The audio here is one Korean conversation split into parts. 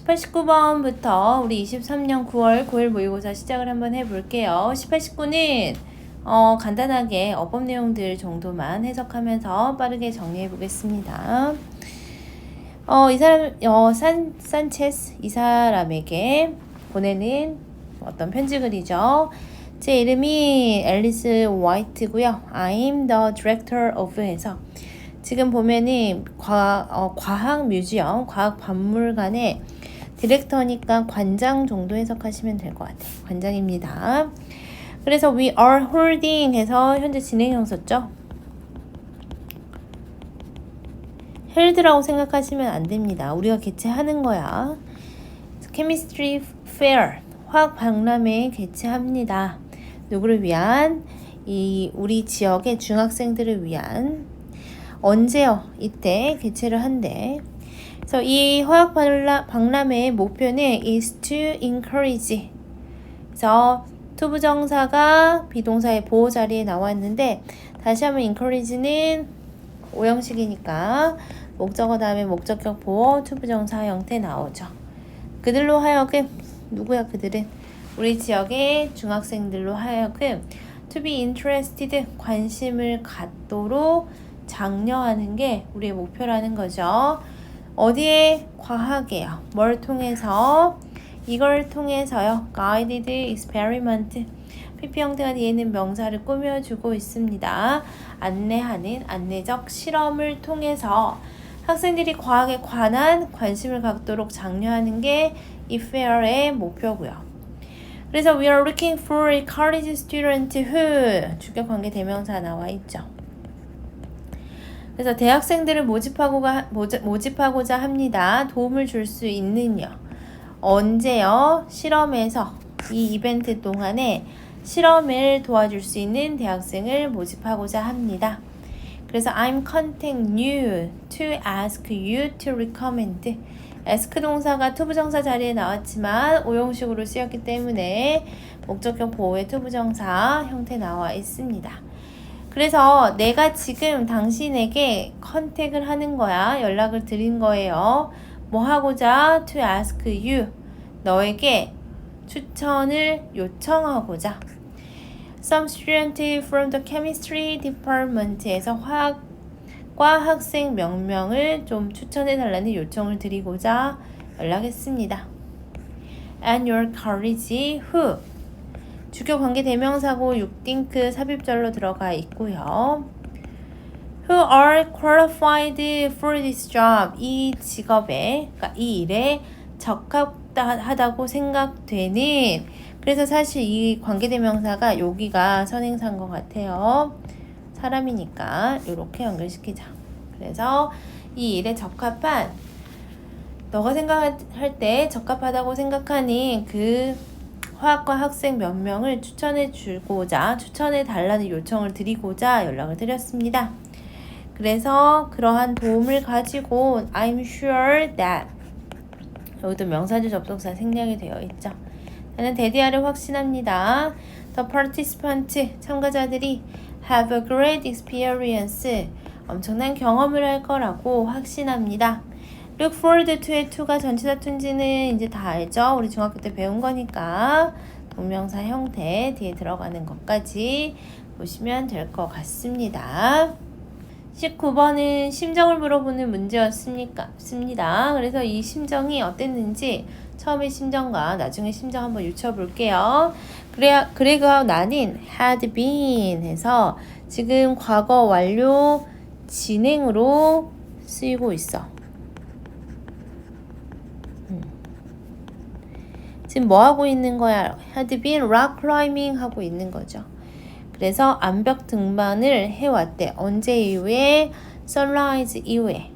18, 19번부터 우리 23년 9월 9일 모의고사 시작을 한번 해볼게요. 18, 19는 간단하게 어법 내용들 정도만 해석하면서 빠르게 정리해 보겠습니다. 이 사람, 산체스 이 사람에게 보내는 어떤 편지글이죠. 제 이름이 앨리스 화이트고요. I'm the director of 해서 지금 보면은 과학 뮤지엄, 과학 박물관의 디렉터니까 관장 정도 해석하시면 될 것 같아요. 관장입니다. 그래서 we are holding 해서 현재 진행형 썼죠. held라고 생각하시면 안 됩니다. 우리가 개최하는 거야. chemistry fair, 화학 박람회 개최합니다. 누구를 위한? 우리 지역의 중학생들을 위한. 언제요? 이때 개최를 한대. 그래서 이 화학 박람회의 목표는 is to encourage. 그래서 to 부정사가 비동사의 보호 자리에 나왔는데 다시 한번 encourage는 오형식이니까 목적어 다음에 목적격 보호 to 부정사 형태 나오죠. 그들로 하여금 누구야 그들은? 우리 지역의 중학생들로 하여금 to be interested 관심을 갖도록 장려하는 게 우리의 목표라는 거죠. 어디에? 과학이에요. 뭘 통해서? 이걸 통해서요. guided experiment. PP 형태가 뒤에 있는 명사를 꾸며주고 있습니다. 안내하는 안내적 실험을 통해서 학생들이 과학에 관한 관심을 갖도록 장려하는 게 이 fair의 목표고요. 그래서 we are looking for a college student who 주격 관계 대명사 나와 있죠. 그래서 대학생들을 모집하고자 합니다. 도움을 줄 수 있는요. 언제요? 실험에서 이 이벤트 동안에 실험을 도와줄 수 있는 대학생을 모집하고자 합니다. 그래서 I'm contacting you to ask you to recommend. ask 동사가 to 부정사 자리에 나왔지만 오형식으로 쓰였기 때문에 목적격 보호의 to 부정사 형태 나와 있습니다. 그래서 내가 지금 당신에게 컨택을 하는 거야. 연락을 드린 거예요. 뭐 하고자? To ask you. 너에게 추천을 요청하고자. Some student from the chemistry department에서 화학과 학생 몇 명을 좀 추천해달라는 요청을 드리고자 연락했습니다. And your colleague who 주격 관계 대명사고 6딩크 삽입절로 들어가 있고요. Who are qualified for this job. 이 직업에, 그러니까 이 일에 적합하다고 생각되는. 그래서 사실 이 관계 대명사가 여기가 선행사인 것 같아요. 사람이니까 이렇게 연결시키자. 그래서 이 일에 적합한, 너가 생각할 때 적합하다고 생각하는 그 화학과 학생 몇 명을 추천해 달라는 요청을 드리고자 연락을 드렸습니다. 그래서 그러한 도움을 가지고 I'm sure that 여기도 명사절 접속사 생략이 되어 있죠. 나는 대디아를 확신합니다. The participants 참가자들이 have a great experience 엄청난 경험을 할 거라고 확신합니다. Look forward to의 to가 전치사 툰지는 이제 다 알죠? 우리 중학교 때 배운 거니까 동명사 형태 뒤에 들어가는 것까지 보시면 될 것 같습니다. 19번은 심정을 물어보는 문제였습니다. 그래서 이 심정이 어땠는지 처음에 심정과 나중에 심정 한번 유추해볼게요. 그레그와 나는 had been 해서 지금 과거 완료 진행으로 쓰이고 있어. 지금 뭐 하고 있는 거야? had been rock climbing 하고 있는 거죠. 그래서 암벽 등반을 해왔대. 언제 이후에? sunrise 이후에.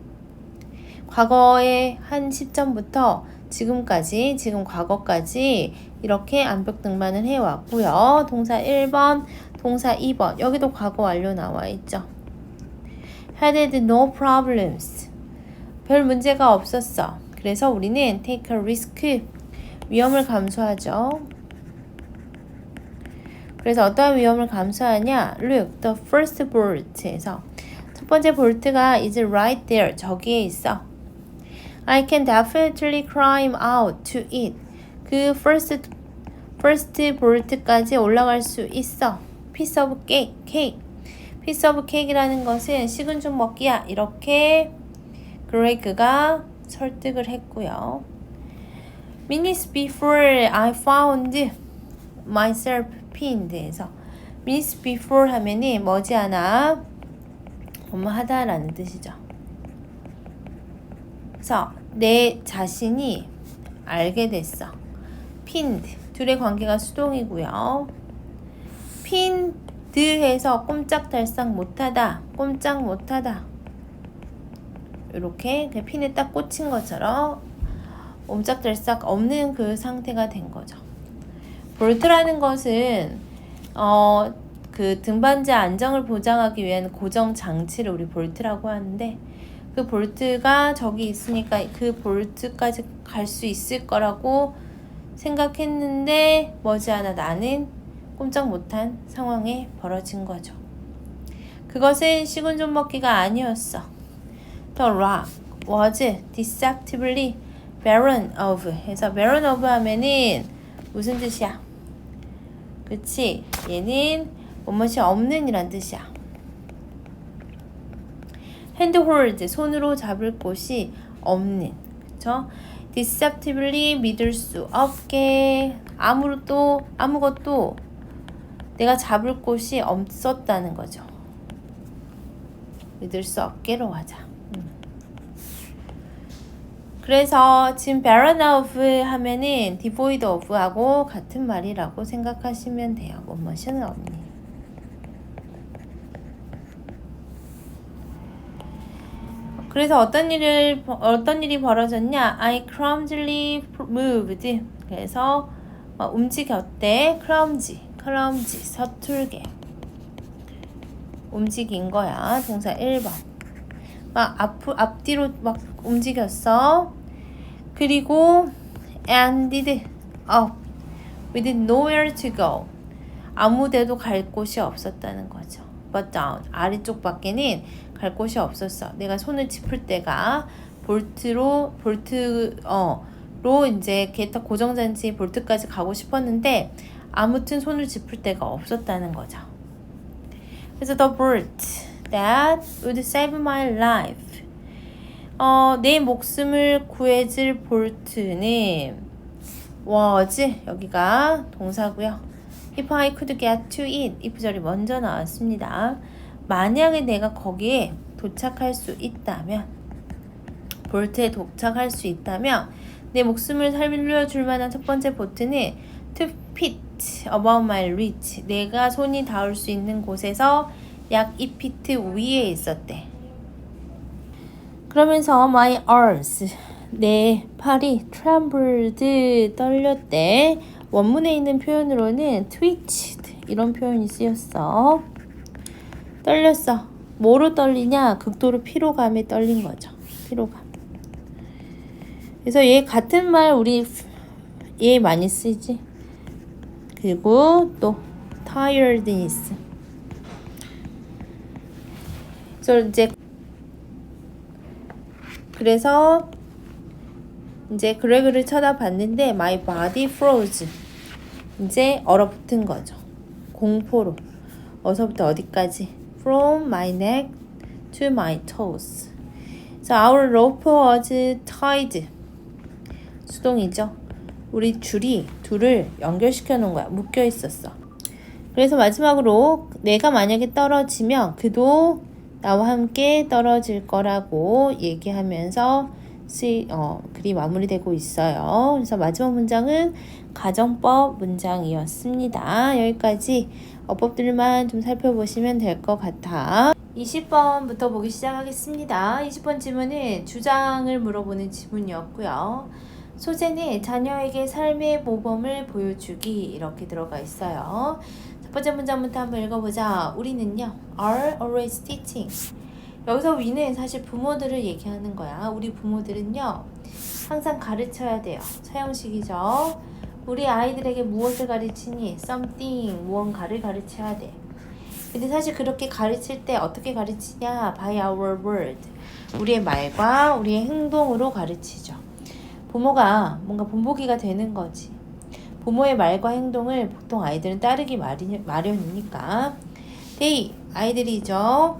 과거의 한 시점부터 지금까지, 지금 과거까지 이렇게 암벽 등반을 해왔고요. 동사 1번, 동사 2번. 여기도 과거 완료 나와 있죠. had no problems. 별 문제가 없었어. 그래서 우리는 take a risk. 위험을 감수하죠. 그래서 어떠한 위험을 감수하냐? Look, the first bolt에서 첫 번째 볼트가 is right there. 저기에 있어. I can definitely climb out to it. 그 first 볼트까지 올라갈 수 있어. piece of cake. piece of cake이라는 것은 식은 죽 먹기야. 이렇게 그레이그가 설득을 했고요. Minutes before I found myself pinned 해서 minutes before 하면은 머지않아 하다라는 뜻이죠. 그래서 내 자신이 알게 됐어. pinned 둘의 관계가 수동이고요. pinned 해서 꼼짝달싹 못하다, 꼼짝 못하다. 이렇게 핀에 딱 꽂힌 것처럼 옴짝달싹 없는 그 상태가 된 거죠. 볼트라는 것은 그 등반자 안정을 보장하기 위한 고정 장치를 우리 볼트라고 하는데 그 볼트가 저기 있으니까 그 볼트까지 갈 수 있을 거라고 생각했는데 머지않아 나는 꼼짝 못한 상황에 벌어진 거죠. 그것은 식은 죽 먹기가 아니었어. The rock was deceptively barren of 해서 barren of 하면은 무슨 뜻이야? 그치? 얘는 무엇이 없는 이란 뜻이야. handhold 손으로 잡을 곳이 없는 그쵸? deceptively 믿을 수 없게 아무것도 내가 잡을 곳이 없었다는 거죠. 믿을 수 없게로 하자. 그래서 지금 barren of 하면은 devoid of 하고 같은 말이라고 생각하시면 돼요. 무엇은 없니. 그래서 어떤 일이 벌어졌냐? I clumsily moved. 그래서 움직였대. clumsy 서툴게 움직인 거야. 동사 1번. 막 앞뒤로 막 움직였어. 그리고 ended up with nowhere to go. 아무 데도 갈 곳이 없었다는 거죠. but down 아래쪽밖에는 갈 곳이 없었어. 내가 손을 짚을 때가 볼트로 이제 게타 고정장치 볼트까지 가고 싶었는데 아무튼 손을 짚을 데가 없었다는 거죠. 그래서 the bolt that would save my life. 내 목숨을 구해줄 볼트는 was 여기가 동사고요. If I could get to it. if절이 먼저 나왔습니다. 만약에 내가 거기에 도착할 수 있다면 볼트에 도착할 수 있다면 내 목숨을 살려줄 만한 첫 번째 볼트는 to fit above my reach. 내가 손이 닿을 수 있는 곳에서 약 2피트 위에 있었대. 그러면서 my arms 내 팔이 trembled 떨렸대. 원문에 있는 표현으로는 twitched 이런 표현이 쓰였어. 떨렸어. 뭐로 떨리냐? 극도로 피로감에 떨린 거죠. 피로감. 그래서 얘 같은 말 우리 얘 많이 쓰지. 그리고 또 tiredness. 그래서 이제 그레그를 쳐다봤는데 my body froze. 이제 얼어붙은 거죠. 공포로. 어디서부터 어디까지? From my neck to my toes. So our rope was tied. 수동이죠. 우리 줄이 둘을 연결시켜 놓은 거야. 묶여 있었어. 그래서 마지막으로 내가 만약에 떨어지면 그도 나와 함께 떨어질 거라고 얘기하면서 글이 마무리되고 있어요. 그래서 마지막 문장은 가정법 문장이었습니다. 여기까지 어법들만 좀 살펴보시면 될 것 같아. 20번부터 보기 시작하겠습니다. 20번 지문은 주장을 물어보는 지문이었고요. 소재는 자녀에게 삶의 모범을 보여주기 이렇게 들어가 있어요. 첫 번째 문장부터 한번 읽어보자. 우리는요 are always teaching. 여기서 we는 사실 부모들을 얘기하는 거야. 우리 부모들은요 항상 가르쳐야 돼요. 사형식이죠. 우리 아이들에게 무엇을 가르치니? something 무언가를 가르쳐야 돼. 근데 사실 그렇게 가르칠 때 어떻게 가르치냐? By our word. 우리의 말과 우리의 행동으로 가르치죠. 부모가 뭔가 본보기가 되는 거지. 부모의 말과 행동을 보통 아이들은 따르기 마련이니까. they, 아이들이죠.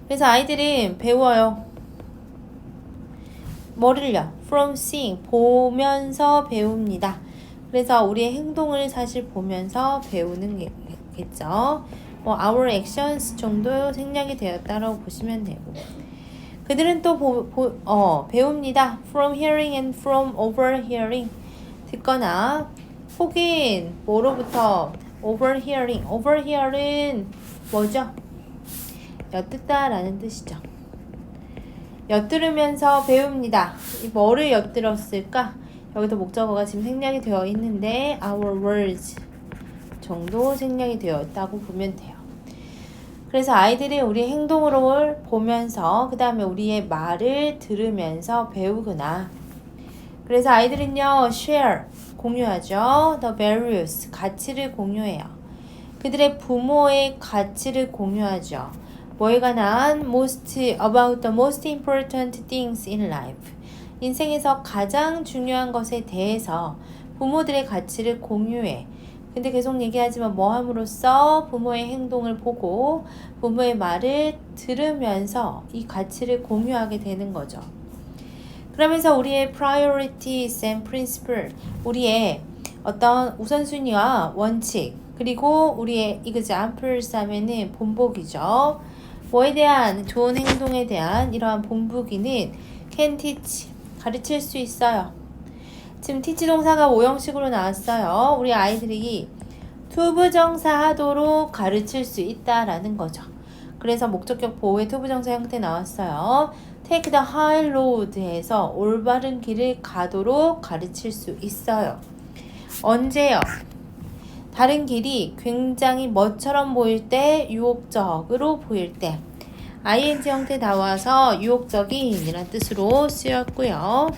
그래서 아이들은 배워요. 뭐를요? From seeing, 보면서 배웁니다. 그래서 우리의 행동을 사실 보면서 배우는 겠죠. 뭐 our actions 정도 생략이 되었다라고 보시면 되고. 그들은 또 배웁니다. From hearing and from overhearing. 듣거나 혹은 뭐로부터 overhearing. overhear은 뭐죠? 엿듣다라는 뜻이죠. 엿들으면서 배웁니다. 뭐를 엿들었을까? 여기도 목적어가 지금 생략이 되어 있는데 our words 정도 생략이 되어 있다고 보면 돼요. 그래서 아이들이 우리의 행동으로 보면서 그 다음에 우리의 말을 들으면서 배우구나. 그래서 아이들은요 share 공유하죠. the values 가치를 공유해요. 그들의 부모의 가치를 공유하죠. 뭐에 관한 about the most important things in life. 인생에서 가장 중요한 것에 대해서 부모들의 가치를 공유해. 근데 계속 얘기하지만 뭐 함으로써 부모의 행동을 보고 부모의 말을 들으면서 이 가치를 공유하게 되는 거죠. 그러면서 우리의 priorities and principle, 우리의 어떤 우선순위와 원칙, 그리고 우리의 examples 하면은 본보기죠. 뭐에 대한 좋은 행동에 대한 이러한 본보기는 can teach, 가르칠 수 있어요. 지금 teach 동사가 오형식으로 나왔어요. 우리 아이들이 투부정사 하도록 가르칠 수 있다라는 거죠. 그래서 목적격 보호의 투부정사 형태 나왔어요. take the high road에서 올바른 길을 가도록 가르칠 수 있어요. 언제요? 다른 길이 굉장히 멋처럼 보일 때, 유혹적으로 보일 때. ing 형태 나와서 유혹적인 이란 뜻으로 쓰였고요.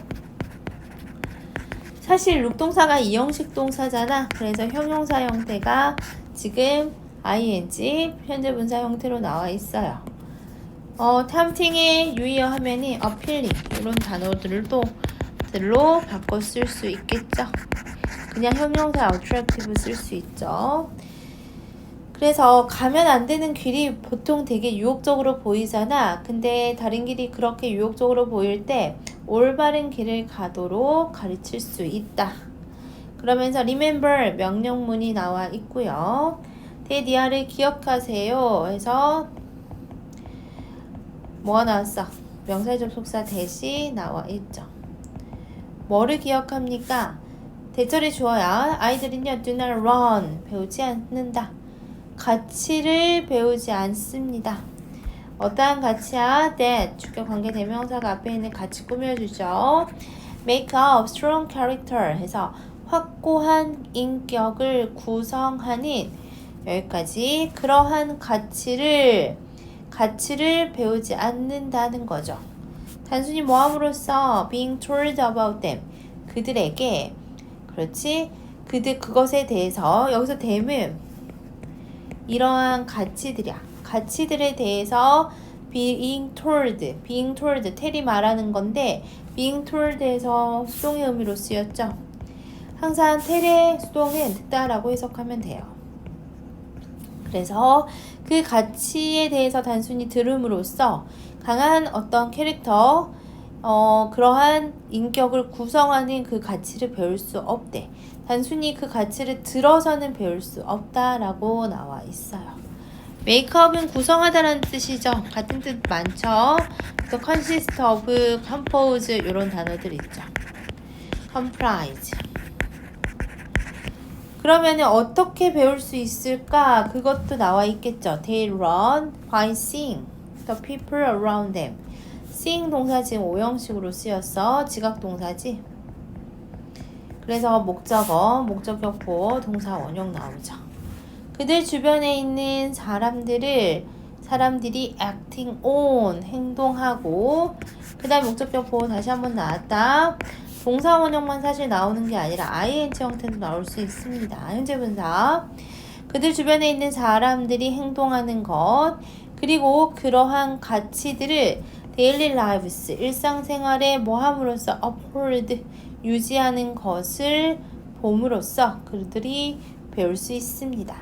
사실 룩동사가 이형식 동사잖아. 그래서 형용사 형태가 지금 ing 현재 분사 형태로 나와 있어요. tempting에 유의어하면은 appealing 이런 단어들로 바꿔 쓸 수 있겠죠. 그냥 형용사 attractive 쓸 수 있죠. 그래서 가면 안 되는 길이 보통 되게 유혹적으로 보이잖아. 근데 다른 길이 그렇게 유혹적으로 보일 때 올바른 길을 가도록 가르칠 수 있다. 그러면서 remember 명령문이 나와 있고요. 대디아를 기억하세요 해서 뭐가 나왔어? 명사의 접속사 대시 나와 있죠. 뭐를 기억합니까? 대절이 주어야 아이들은요 do not run 배우지 않는다. 가치를 배우지 않습니다. 어떠한 가치야? that 주격 관계 대명사가 앞에 있는 가치 꾸며주죠. make up strong character 해서 확고한 인격을 구성하는 여기까지 그러한 가치를 배우지 않는다는 거죠. 단순히 뭐함으로써 being told about them 그들에게 그렇지 그것에 대해서 여기서 them은 이러한 가치들에 대해서 being told 텔이 말하는 건데 being told에서 수동의 의미로 쓰였죠. 항상 텔의 수동은 듣다라고 해석하면 돼요. 그래서 그 가치에 대해서 단순히 들음으로써 강한 어떤 캐릭터 그러한 인격을 구성하는 그 가치를 배울 수 없대. 단순히 그 가치를 들어서는 배울 수 없다라고 나와 있어요. 메이크업은 구성하다라는 뜻이죠. 같은 뜻 많죠. 또 consist of, compose 이런 단어들 있죠. comprise. 그러면은 어떻게 배울 수 있을까? 그것도 나와 있겠죠. They learn by seeing the people around them. seeing 동사 지금 오형식으로 쓰였어. 지각 동사지. 그래서 목적어, 목적격보, 동사 원형 나오죠. 그들 주변에 있는 사람들이 acting on, 행동하고 그 다음 목적격보 다시 한번 나왔다. 동사 원형만 사실 나오는 게 아니라 ing 형태도 나올 수 있습니다. 현재 분사. 그들 주변에 있는 사람들이 행동하는 것, 그리고 그러한 가치들을 daily lives, 일상생활에 뭐 함으로써 uphold, 유지하는 것을 봄으로써 그들이 배울 수 있습니다.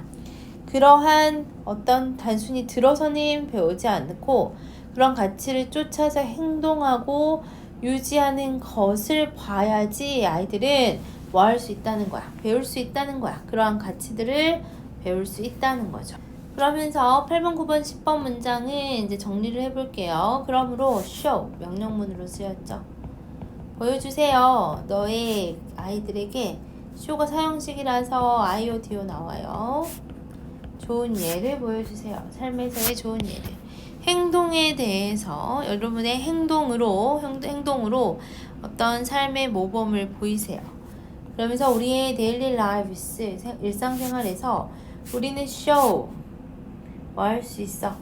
그러한 어떤 단순히 들어서는 배우지 않고 그런 가치를 쫓아서 행동하고 유지하는 것을 봐야지 아이들은 뭐 할 수 있다는 거야. 배울 수 있다는 거야. 그러한 가치들을 배울 수 있다는 거죠. 그러면서 8번, 9번, 10번 문장은 이제 정리를 해볼게요. 그러므로 show, 명령문으로 쓰였죠. 보여주세요. 너의 아이들에게 show가 사형식이라서 IODO 나와요. 좋은 예를 보여주세요. 삶에서의 좋은 예를. 행동에 대해서 여러분의 행동으로 어떤 삶의 모범을 보이세요. 그러면서 우리의 daily lives, 일상생활에서 우리는 show, 뭐 할 수 있어?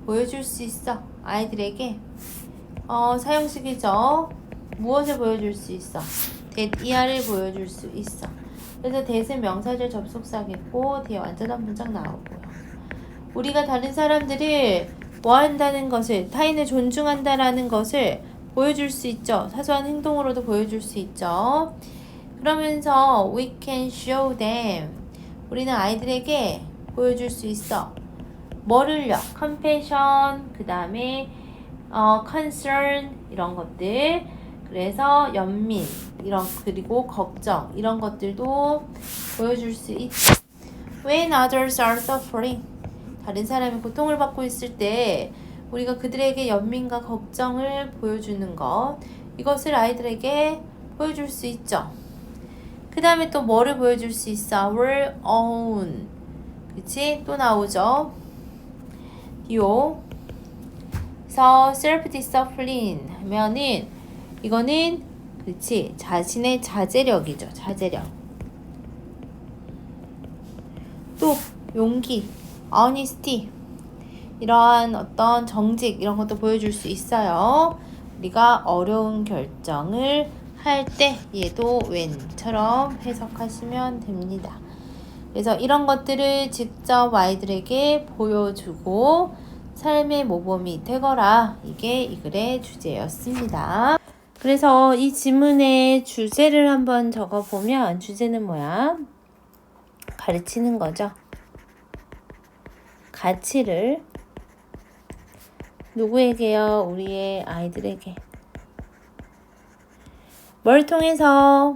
보여줄 수 있어. 아이들에게 사형식이죠. 무엇을 보여줄 수 있어? that, 이하를 보여줄 수 있어. 그래서 that은 명사절 접속사겠고 뒤에 완전한 문장 나오고요. 우리가 다른 사람들을 뭐 한다는 것을, 타인을 존중한다라는 것을 보여줄 수 있죠. 사소한 행동으로도 보여줄 수 있죠. 그러면서 we can show them, 우리는 아이들에게 보여줄 수 있어. 뭐를요? compassion, 그 다음에 concern, 이런 것들. 그래서 연민, 그리고 걱정, 이런 것들도 보여줄 수 있죠. When others are suffering, 다른 사람이 고통을 받고 있을 때 우리가 그들에게 연민과 걱정을 보여주는 것, 이것을 아이들에게 보여줄 수 있죠. 그 다음에 또 뭐를 보여줄 수 있어? Our own, 그치? 또 나오죠. 요. 그래서 self-discipline 하면은 이거는 그치, 자신의 자제력이죠. 자제력. 또 용기, honesty, 이러한 어떤 정직, 이런 것도 보여줄 수 있어요. 우리가 어려운 결정을 할 때 얘도 when처럼 해석하시면 됩니다. 그래서 이런 것들을 직접 아이들에게 보여주고 삶의 모범이 되거라. 이게 이 글의 주제였습니다. 그래서 이 지문의 주제를 한번 적어보면 주제는 뭐야? 가르치는 거죠. 가치를 누구에게요? 우리의 아이들에게. 뭘 통해서?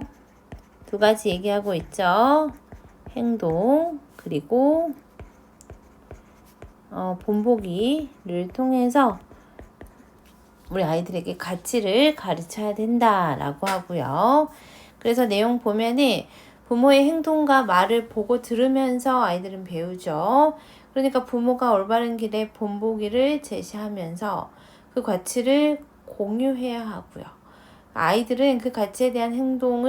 두 가지 얘기하고 있죠. 행동, 그리고 본보기를 통해서 우리 아이들에게 가치를 가르쳐야 된다라고 하고요. 그래서 내용 보면은 부모의 행동과 말을 보고 들으면서 아이들은 배우죠. 그러니까 부모가 올바른 길의 본보기를 제시하면서 그 가치를 공유해야 하고요. 아이들은 그 가치에 대한 행동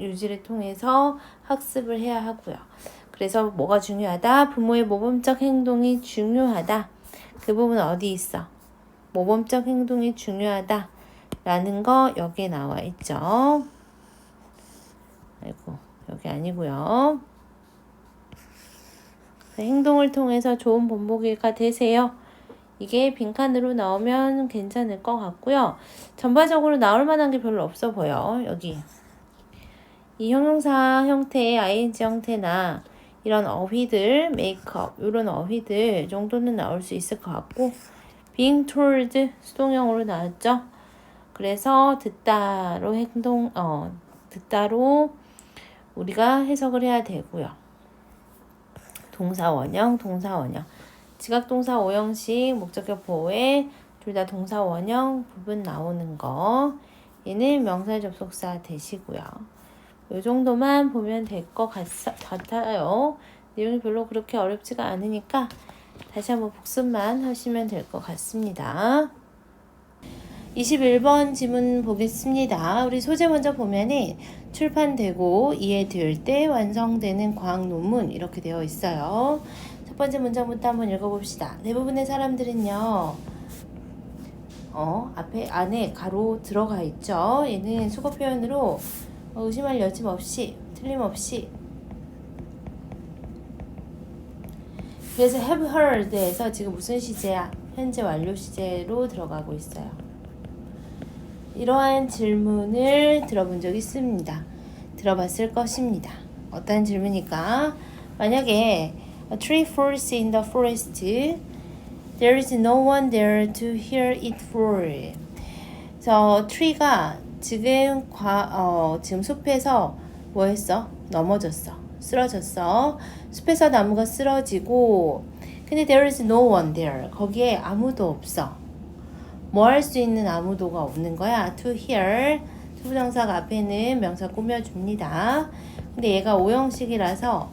유지를 통해서 학습을 해야 하고요. 그래서 뭐가 중요하다? 부모의 모범적 행동이 중요하다. 그 부분 어디 있어? 모범적 행동이 중요하다 라는 거 여기에 나와 있죠. 아이고, 여기 아니고요. 행동을 통해서 좋은 본보기가 되세요. 이게 빈칸으로 나오면 괜찮을 것 같고요. 전반적으로 나올 만한 게 별로 없어 보여. 여기 이 형용사 형태의 ing 형태나 이런 어휘들, 메이크업 이런 어휘들 정도는 나올 수 있을 것 같고, being told 수동형으로 나왔죠. 그래서 듣다로 듣다로 우리가 해석을 해야 되고요. 동사 원형, 지각동사 5형식, 목적격 보호에 둘 다 동사 원형 부분 나오는 거. 얘는 명사 접속사 되시고요. 이 정도만 보면 될 것 같아요. 내용이 별로 그렇게 어렵지가 않으니까 다시 한번 복습만 하시면 될 것 같습니다. 21번 지문 보겠습니다. 우리 소재 먼저 보면은 출판되고 이해될 때 완성되는 과학 논문 이렇게 되어 있어요. 첫 번째 문장부터 한번 읽어봅시다. 대부분의 사람들은요, 안에 가로 들어가 있죠. 얘는 수거 표현으로 의심할 여지 없이, 틀림없이 그래서 have heard에서 지금 무슨 시제야? 현재 완료 시제로 들어가고 있어요. 이러한 질문을 들어본 적 있습니다. 들어봤을 것입니다. 어떤 질문일까? 만약에 a tree falls in the forest, there is no one there to hear it fall. 그래서 tree가 지금 지금 숲에서 뭐 했어? 넘어졌어. 쓰러졌어. 숲에서 나무가 쓰러지고 근데 there is no one there. 거기에 아무도 없어. 뭐 할 수 있는 아무도가 없는 거야. to hear. 투부정사가 앞에는 명사 꾸며줍니다. 근데 얘가 오형식이라서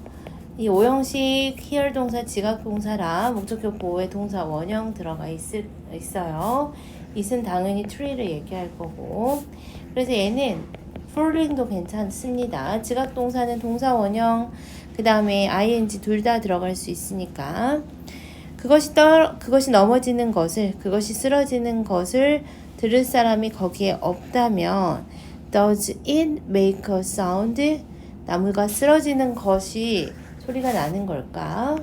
이 오형식 hear 동사 지각동사라 목적격 보호에 동사 원형 들어가 있어요. it은 당연히 tree를 얘기할 거고 그래서 얘는 falling도 괜찮습니다. 지각동사는 동사 원형 그 다음에 ing 둘 다 들어갈 수 있으니까 그것이 넘어지는 것을 그것이 쓰러지는 것을 들을 사람이 거기에 없다면 does it make a sound? 나무가 쓰러지는 것이 소리가 나는 걸까?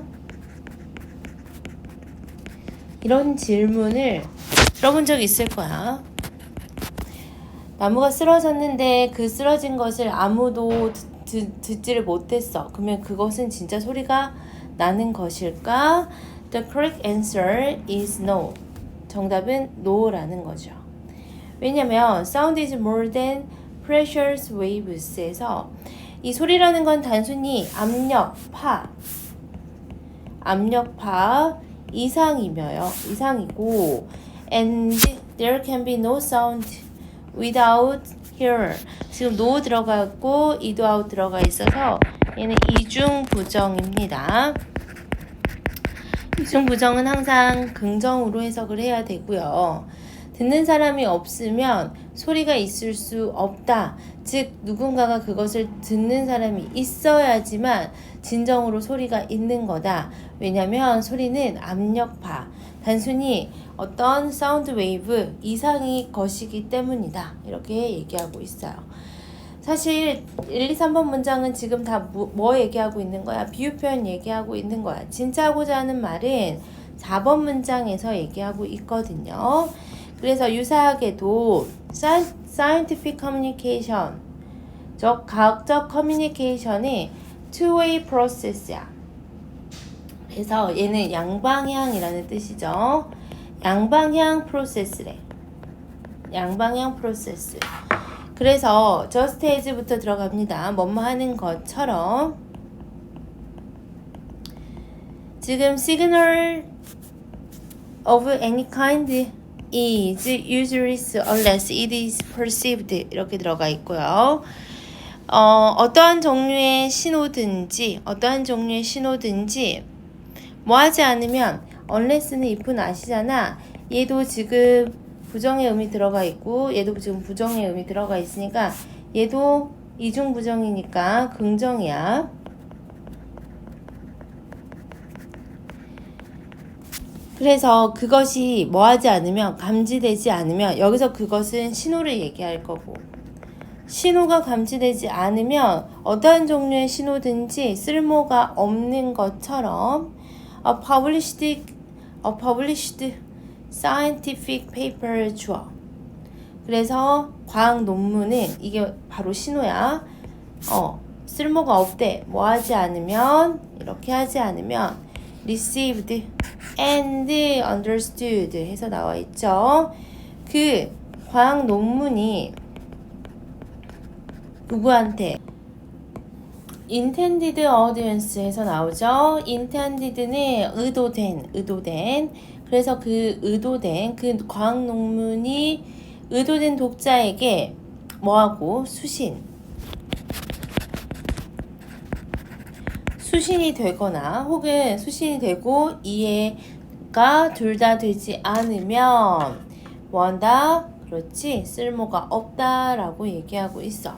이런 질문을 들어본 적 있을 거야. 나무가 쓰러졌는데 그 쓰러진 것을 아무도 듣지를 못했어. 그러면 그것은 진짜 소리가 나는 것일까? The correct answer is no. 정답은 no라는 거죠. 왜냐면 sound is more than pressure waves에서 이 소리라는 건 단순히 압력파 이상이고 and there can be no sound without here. 지금 no 들어가 있고 이도 out 들어가 있어서 얘는 이중 부정입니다. 이중 부정은 항상 긍정으로 해석을 해야 되고요. 듣는 사람이 없으면 소리가 있을 수 없다. 즉 누군가가 그것을 듣는 사람이 있어야지만 진정으로 소리가 있는 거다. 왜냐면 소리는 압력파, 단순히 어떤 사운드 웨이브 이상의 것이기 때문이다. 이렇게 얘기하고 있어요. 사실 1, 2, 3번 문장은 지금 다 뭐 얘기하고 있는 거야? 비유 표현 얘기하고 있는 거야. 진짜 하고자 하는 말은 4번 문장에서 얘기하고 있거든요. 그래서 유사하게도 scientific communication, 즉 과학적 커뮤니케이션이 two-way process야. 그래서 얘는 양방향이라는 뜻이죠. 양방향 프로세스래. 양방향 프로세스. 그래서 just as부터 들어갑니다. 뭐뭐 하는 것처럼 지금 signal of any kind is useless unless it is perceived 이렇게 들어가 있고요. 어떠한 종류의 신호든지 뭐 하지 않으면 unless는 if는 아시잖아. 얘도 지금 부정의 의미 들어가 있고 얘도 지금 부정의 의미 들어가 있으니까 얘도 이중 부정이니까 긍정이야. 그래서 그것이 뭐 하지 않으면 감지되지 않으면 여기서 그것은 신호를 얘기할 거고 신호가 감지되지 않으면 어떠한 종류의 신호든지 쓸모가 없는 것처럼 a published scientific paper 주어. 그래서 과학 논문은 이게 바로 신호야. 쓸모가 없대. 뭐 하지 않으면 이렇게 하지 않으면 received and understood 해서 나와 있죠. 그 과학 논문이 누구한테? intended audience 해서 나오죠. intended는 의도된. 그래서 그 의도된 그 과학 논문이 의도된 독자에게 뭐하고? 수신이 되거나 혹은 수신이 되고 이해가 둘 다 되지 않으면 뭐한다? 그렇지, 쓸모가 없다라고 얘기하고 있어.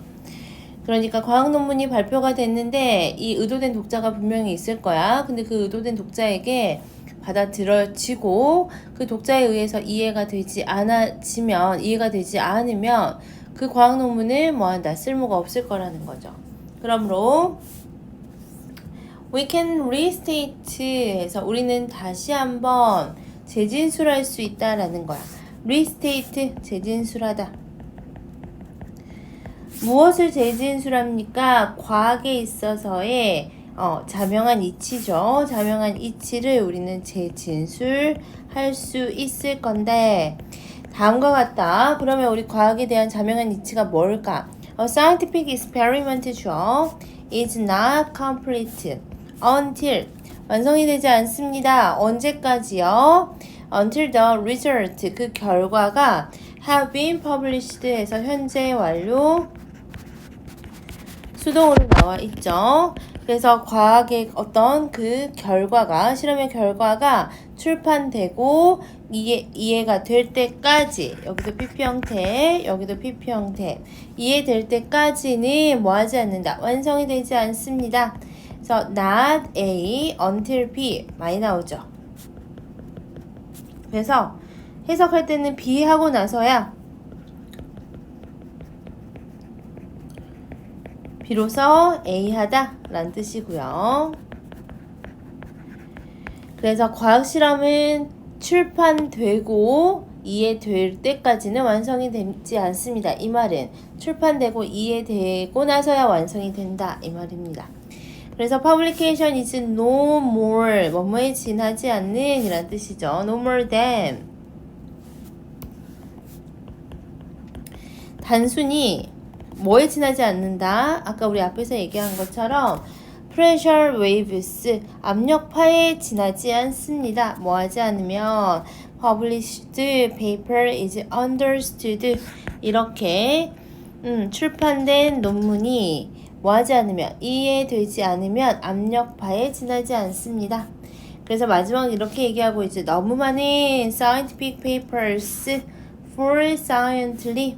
그러니까 과학 논문이 발표가 됐는데 이 의도된 독자가 분명히 있을 거야. 근데 그 의도된 독자에게 받아들여지고 그 독자에 의해서 이해가 되지 않으면 그 과학 논문을 뭐한다? 쓸모가 없을 거라는 거죠. 그러므로 We can restate 해서 우리는 다시 한번 재진술할 수 있다라는 거야. restate 재진술하다. 무엇을 재진술합니까? 과학에 있어서의 자명한 이치죠. 자명한 이치를 우리는 재진술할 수 있을 건데 다음과 같다. 그러면 우리 과학에 대한 자명한 이치가 뭘까? A scientific experiment죠. is not complete until 완성이 되지 않습니다. 언제까지요? Until the result 그 결과가 have been published 해서 현재 완료 수동으로 나와 있죠. 그래서 과학의 어떤 그 결과가 실험의 결과가 출판되고 이해가 될 때까지 여기도 PP 형태 여기도 PP 형태 이해될 때까지는 뭐 하지 않는다. 완성이 되지 않습니다. 그래서 not A until B 많이 나오죠. 그래서 해석할 때는 B 하고 나서야 비로소 A 하다 라는 뜻이고요. 그래서 과학실험은 출판되고 이해될 때까지는 완성이 되지 않습니다. 이 말은 출판되고 이해되고 나서야 완성이 된다 이 말입니다. 그래서 publication is no more 뭐뭐에 지나지 않는 이란 뜻이죠. no more than 단순히 뭐에 지나지 않는다. 아까 우리 앞에서 얘기한 것처럼 pressure waves 압력파에 지나지 않습니다. 뭐 하지 않으면 published paper is understood 이렇게 출판된 논문이 뭐 하지 않으면 이해되지 않으면 압력파에 지나지 않습니다. 그래서 마지막 이렇게 얘기하고 있죠. 너무 많은 scientific papers for scientifically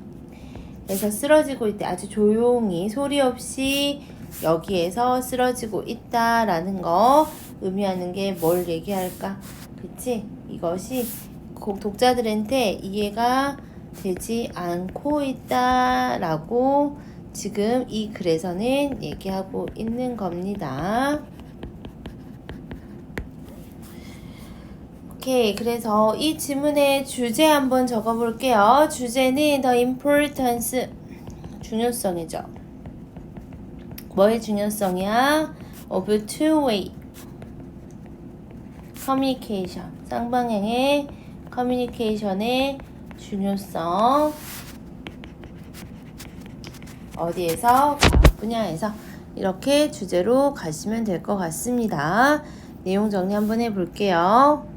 그래서 쓰러지고 있대. 아주 조용히 소리 없이 여기에서 쓰러지고 있다라는 거 의미하는 게 뭘 얘기할까? 그치? 이것이 독자들한테 이해가 되지 않고 있다라고 지금 이 글에서는 얘기하고 있는 겁니다. 오케이, 그래서 이 지문의 주제 한번 적어볼게요. 주제는 the importance, 중요성이죠. 뭐의 중요성이야? of two-way communication, 쌍방향의 커뮤니케이션의 중요성. 어디에서? 과학 분야에서. 이렇게 주제로 가시면 될 것 같습니다. 내용 정리 한번 해볼게요.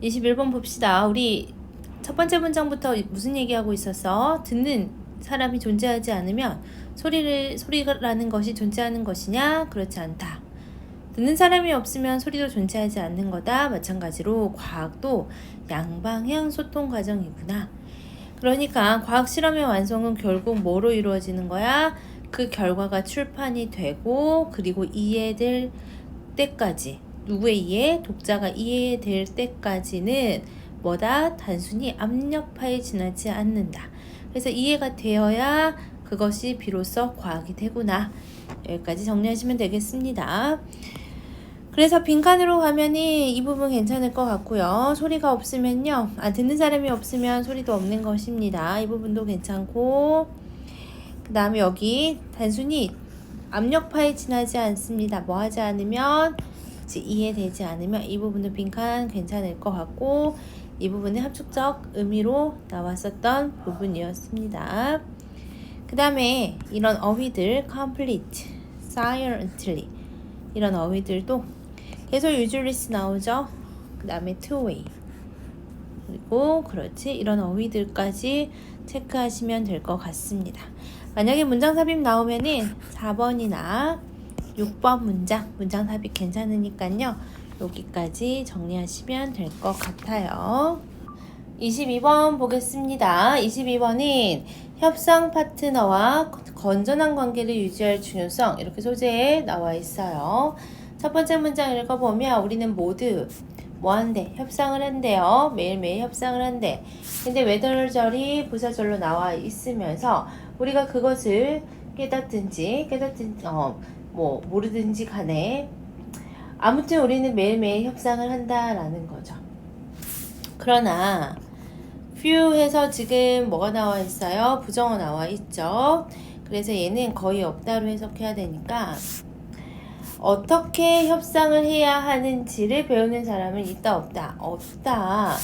21번 봅시다. 우리 첫 번째 문장부터 무슨 얘기하고 있었어? 듣는 사람이 존재하지 않으면 소리라는 것이 존재하는 것이냐? 그렇지 않다. 듣는 사람이 없으면 소리도 존재하지 않는 거다. 마찬가지로 과학도 양방향 소통 과정이구나. 그러니까 과학 실험의 완성은 결국 뭐로 이루어지는 거야? 그 결과가 출판이 되고 그리고 이해될 때까지 누구의 이해? 독자가 이해될 때까지는 뭐다? 단순히 압력파에 지나지 않는다. 그래서 이해가 되어야 그것이 비로소 과학이 되구나. 여기까지 정리하시면 되겠습니다. 그래서 빈칸으로 가면은 이 부분 괜찮을 것 같고요. 소리가 없으면요. 듣는 사람이 없으면 소리도 없는 것입니다. 이 부분도 괜찮고 그 다음에 여기 단순히 압력파에 지나지 않습니다. 뭐 하지 않으면 이해되지 않으면 이 부분도 빈칸 괜찮을 것 같고 이 부분은 합축적 의미로 나왔었던 부분이었습니다. 그 다음에 이런 어휘들 complete, silently 이런 어휘들도 계속 usually 나오죠. 그 다음에 two-way 그리고 그렇지 이런 어휘들까지 체크하시면 될 것 같습니다. 만약에 문장 삽입 나오면은 4번이나 6번 문장 삽입 괜찮으니까요. 여기까지 정리하시면 될 것 같아요. 22번 보겠습니다. 22번은 협상 파트너와 건전한 관계를 유지할 중요성 이렇게 소재에 나와 있어요. 첫 번째 문장 읽어보면 우리는 모두 뭐 한대? 협상을 한대요. 매일매일 협상을 한대. 근데 외덜절이 부사절로 나와 있으면서 우리가 그것을 깨닫든지 모르든지 간에 아무튼 우리는 매일매일 협상을 한다라는 거죠. 그러나 few 해서 지금 뭐가 나와 있어요? 부정어 나와 있죠. 그래서 얘는 거의 없다로 해석해야 되니까 어떻게 협상을 해야 하는지를 배우는 사람은 있다 없다? 없다.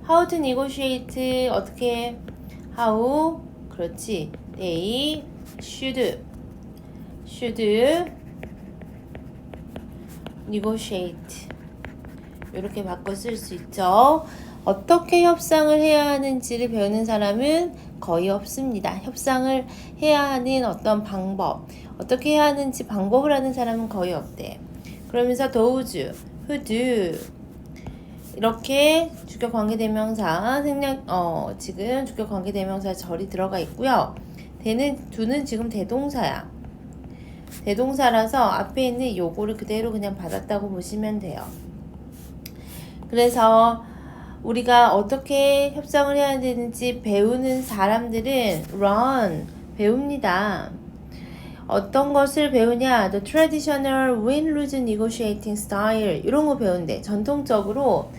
How to negotiate 어떻게 how 그렇지 they should negotiate 이렇게 바꿔 쓸 수 있죠. 어떻게 협상을 해야 하는지를 배우는 사람은 거의 없습니다. 협상을 해야 하는 어떤 방법, 어떻게 해야 하는지 방법을 아는 사람은 거의 없대. 그러면서 those who do 이렇게 주격 관계대명사 지금 주격 관계대명사 절이 들어가 있고요. do는 지금 대동사야. 대동사라서 앞에 있는 요거를 그대로 그냥 받았다고 보시면 돼요. 그래서 우리가 어떻게 협상을 해야 되는지 배우는 사람들은 배웁니다. 어떤 것을 배우냐? The traditional win-lose negotiating style 이런 거 배운대. 전통적으로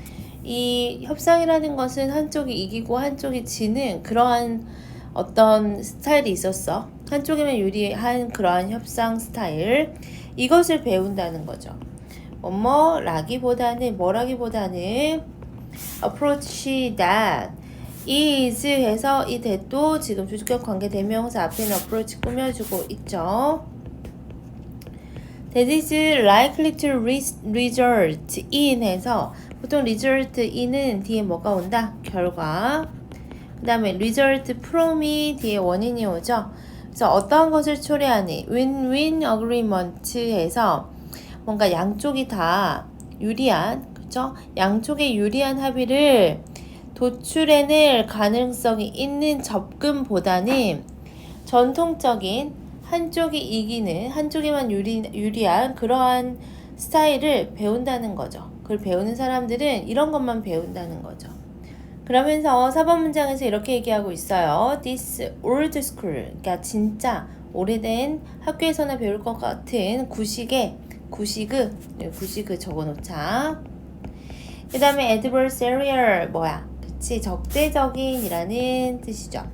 이 협상이라는 것은 한쪽이 이기고 한쪽이 지는 그러한 어떤 스타일이 있었어. 한쪽에만 유리한 그러한 협상 스타일. 이것을 배운다는 거죠. 뭐라기보다는 approach that is 해서 이 that도 지금 주격 관계 대명사 앞에는 approach 꾸며주고 있죠. That is likely to result in 해서 보통 result in은 뒤에 뭐가 온다? 결과. 그 다음에 result from이 뒤에 원인이 오죠. 그래서 어떠한 것을 초래하니 win-win agreement 해서 뭔가 양쪽이 다 유리한 그쵸? 양쪽의 유리한 합의를 도출해낼 가능성이 있는 접근보다는 전통적인 한쪽이 이기는 한쪽에만 유리한 그러한 스타일을 배운다는 거죠. 그걸 배우는 사람들은 이런 것만 배운다는 거죠. 그러면서 4번 문장에서 이렇게 얘기하고 있어요. This old school, 그러니까 진짜 오래된 학교에서나 배울 것 같은 구시그 적어놓자. 그 다음에 adversarial 그치 적대적인이라는 뜻이죠.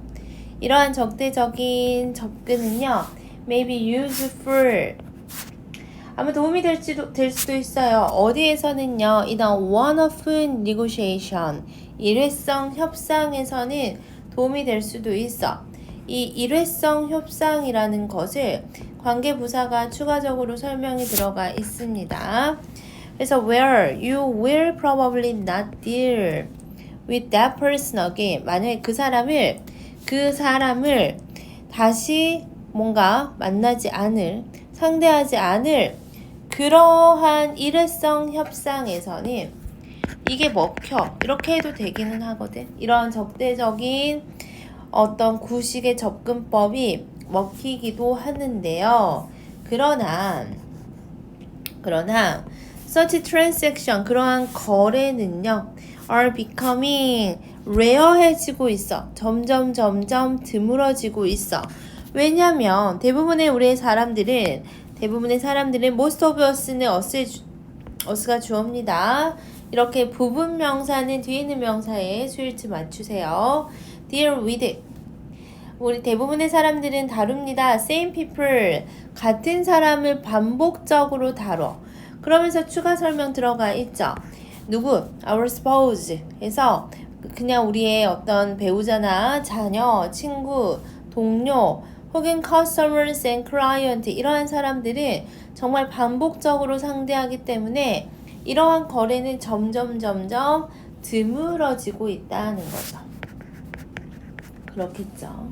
이러한 적대적인 접근은요 may be useful 아마 도움이 될 수도 있어요. 어디에서는요 in a one-off negotiation 일회성 협상에서는 도움이 될 수도 있어. 이 일회성 협상이라는 것을 관계부사가 추가적으로 설명이 들어가 있습니다. 그래서 where you will probably not deal with that person again. 만약에 그 사람을 다시 뭔가 상대하지 않을 그러한 일회성 협상에서는 이게 먹혀. 이렇게 해도 되기는 하거든. 이런 적대적인 어떤 구식의 접근법이 먹히기도 하는데요. 그러나 such transaction 그러한 거래는요 are becoming rare해지고 있어. 점점 드물어지고 있어. 왜냐면 대부분의 사람들은 most of us는 us가 주어입니다. 이렇게 부분 명사는 뒤에 있는 명사에 수일치 맞추세요. deal with 우리 대부분의 사람들은 다룹니다. same people 같은 사람을 반복적으로 다뤄. 그러면서 추가 설명 들어가 있죠. 누구? our spouse 해서 그냥 우리의 어떤 배우자나 자녀, 친구, 동료 혹은 customers and client 이러한 사람들은 정말 반복적으로 상대하기 때문에 이러한 거래는 점점 드물어지고 있다는 거죠. 그렇겠죠.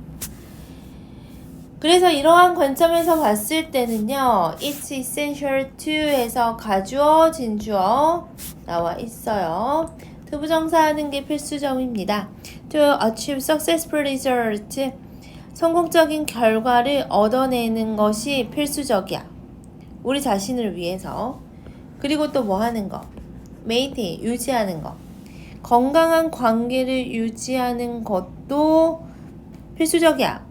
그래서 이러한 관점에서 봤을 때는요. It's essential to 해서 가주어, 진주어 나와 있어요. 투부정사하는 게 필수점입니다. To achieve successful result 성공적인 결과를 얻어내는 것이 필수적이야. 우리 자신을 위해서. 그리고 또 뭐 하는 거? maintain, 유지하는 거. 건강한 관계를 유지하는 것도 필수적이야.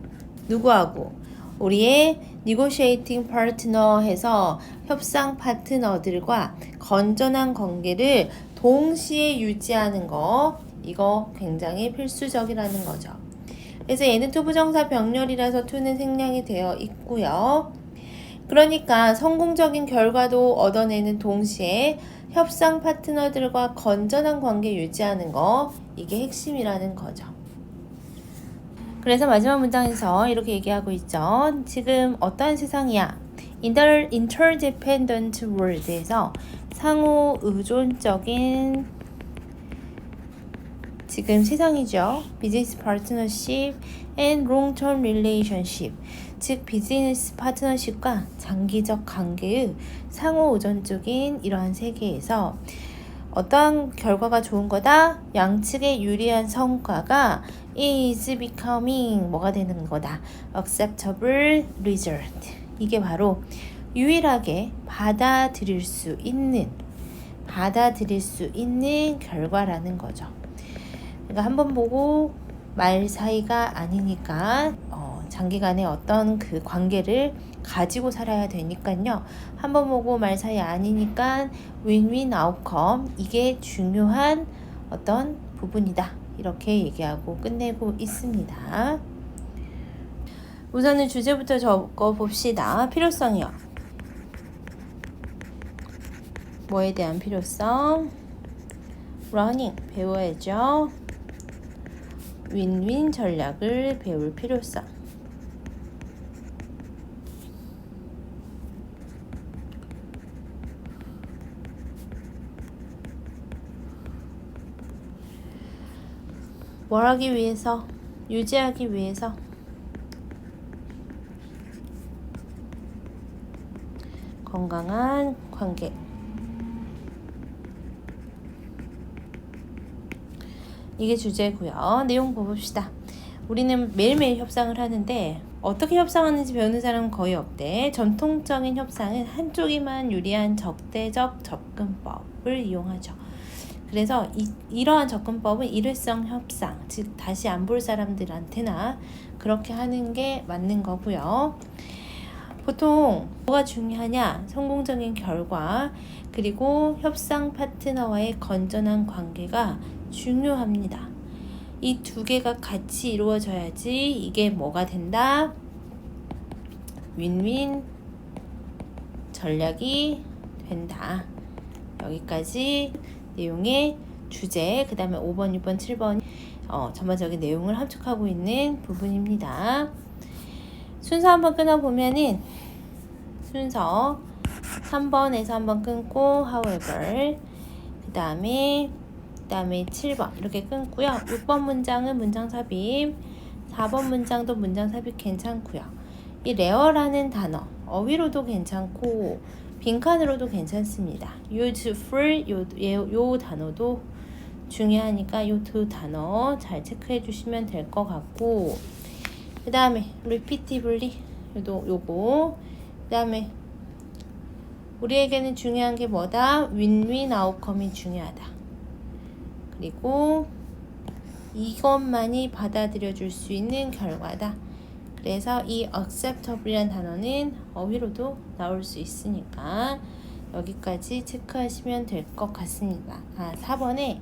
누구하고? 우리의 negotiating partner 해서 협상 파트너들과 건전한 관계를 동시에 유지하는 거, 이거 굉장히 필수적이라는 거죠. 그래서 얘는 to 부정사 병렬이라서 to는 생략이 되어 있고요. 그러니까 성공적인 결과도 얻어내는 동시에 협상 파트너들과 건전한 관계 유지하는 거, 이게 핵심이라는 거죠. 그래서 마지막 문장에서 이렇게 얘기하고 있죠. 지금 어떠한 세상이야? interdependent world에서 상호 의존적인 지금 세상이죠. 비즈니스 파트너십 and long-term relationship, 즉 비즈니스 파트너십과 장기적 관계의 상호 의존적인 이러한 세계에서 어떠한 결과가 좋은 거다? 양측의 유리한 성과가 is becoming 뭐가 되는 거다? acceptable result. 이게 바로 유일하게 받아들일 수 있는 결과라는 거죠. 그러니까 한번 보고 말 사이가 아니니까 장기간의 어떤 그 관계를 가지고 살아야 되니까요. 한번 보고 말 사이 아니니까 윈윈 아웃컴, 이게 중요한 어떤 부분이다. 이렇게 얘기하고 끝내고 있습니다. 우선은 주제부터 적어 봅시다. 필요성이요. 뭐에 대한 필요성? 러닝 배워야죠. 윈윈 전략을 배울 필요성. 뭘 하기 위해서? 유지하기 위해서. 건강한 관계. 이게 주제고요. 내용 보봅시다. 우리는 매일매일 협상을 하는데 어떻게 협상하는지 배우는 사람은 거의 없대. 전통적인 협상은 한쪽이만 유리한 적대적 접근법을 이용하죠. 그래서 이러한 접근법은 일회성 협상, 즉 다시 안 볼 사람들한테나 그렇게 하는 게 맞는 거고요. 보통 뭐가 중요하냐? 성공적인 결과, 그리고 협상 파트너와의 건전한 관계가 중요합니다. 이 두 개가 같이 이루어져야지 이게 뭐가 된다? 윈윈 전략이 된다. 여기까지 내용의 주제, 그 다음에 5번, 6번, 7번 전반적인 내용을 함축하고 있는 부분입니다. 순서 한번 끊어보면은 순서 3번에서 한번 끊고 however, 그 다음에 7번 이렇게 끊고요. 6번 문장은 문장 삽입, 4번 문장도 문장 삽입 괜찮고요. 이 rare라는 단어 어휘로도 괜찮고 빈칸으로도 괜찮습니다. useful 요 단어도 중요하니까 요 두 단어 잘 체크해 주시면 될 것 같고, 그 다음에 repeatedly 요거, 그 다음에 우리에게는 중요한 게 뭐다? 윈윈 아웃컴이 중요하다. 그리고 이것만이 받아들여 줄 수 있는 결과다. 그래서 이 acceptable이라는 단어는 어휘로도 나올 수 있으니까 여기까지 체크하시면 될 것 같습니다. 4번에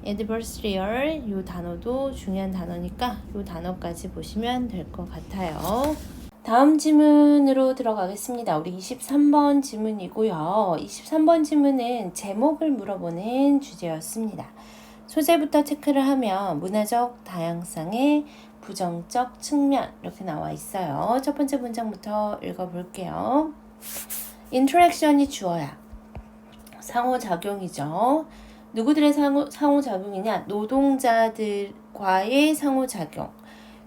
adversarial 이 단어도 중요한 단어니까 이 단어까지 보시면 될 것 같아요. 다음 지문으로 들어가겠습니다. 우리 23번 지문이고요. 23번 지문은 제목을 물어보는 주제였습니다. 소재부터 체크를 하면 문화적 다양성의 부정적 측면 이렇게 나와 있어요. 첫 번째 문장부터 읽어볼게요. 인터랙션이 주어야 상호작용이죠. 누구들의 상호작용이냐? 노동자들과의 상호작용.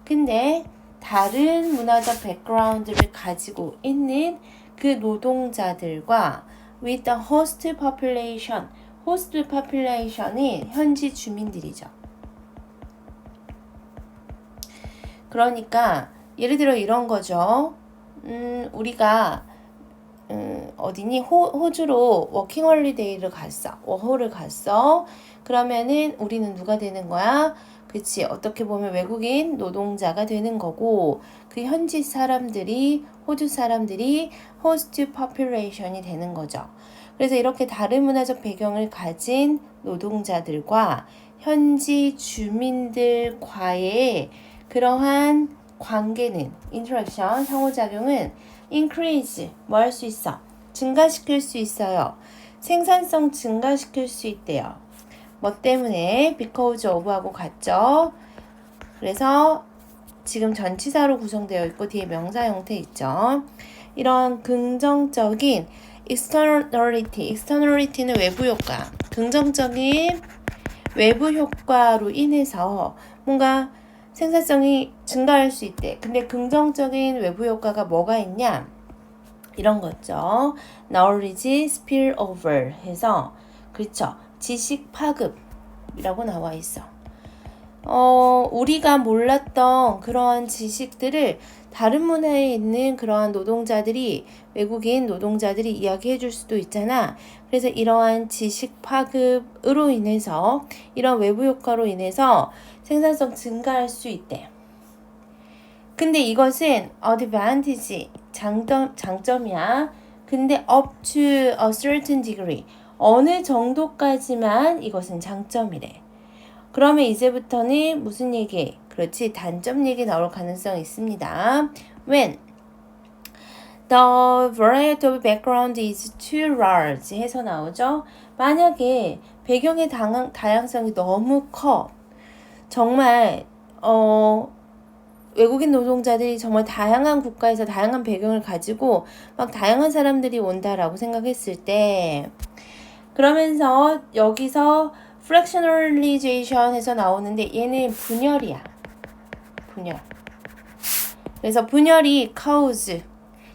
근데 다른 문화적 백그라운드를 가지고 있는 그 노동자들과 with the host population, host population이 현지 주민들이죠. 그러니까 예를 들어 이런 거죠. 우리가 어디니? 호주로 워킹홀리데이를 갔어. 워홀을 갔어. 그러면은 우리는 누가 되는 거야? 그치? 어떻게 보면 외국인 노동자가 되는 거고 그 현지 사람들이 호주 사람들이 host population이 되는 거죠. 그래서 이렇게 다른 문화적 배경을 가진 노동자들과 현지 주민들과의 그러한 관계는 interaction, 상호작용은 increase, 뭐 할 수 있어? 증가시킬 수 있어요. 생산성 증가시킬 수 있대요. 뭐 때문에? because of하고 같죠? 그래서 지금 전치사로 구성되어 있고 뒤에 명사 형태 있죠. 이런 긍정적인 externality는 외부 효과. 긍정적인 외부 효과로 인해서 뭔가 생산성이 증가할 수 있대. 근데 긍정적인 외부 효과가 뭐가 있냐? 이런 거죠. knowledge spillover 해서 그렇죠. 지식 파급이라고 나와 있어. 우리가 몰랐던 그러한 지식들을 다른 문화에 있는 그러한 노동자들이 외국인 노동자들이 이야기해 줄 수도 있잖아. 그래서 이러한 지식 파급으로 인해서 이런 외부 효과로 인해서 생산성 증가할 수 있대. 근데 이것은 advantage, 장점이야. 근데 up to a certain degree, 어느 정도까지만 이것은 장점이래. 그러면 이제부터는 무슨 얘기? 그렇지, 단점 얘기 나올 가능성이 있습니다. When the variety of background is too large 해서 나오죠. 만약에 배경의 다양성이 너무 커. 정말 외국인 노동자들이 정말 다양한 국가에서 다양한 배경을 가지고 막 다양한 사람들이 온다라고 생각했을 때 그러면서 여기서 fractionalization 해서 나오는데 얘는 분열이야. 분열. 그래서 분열이 cause,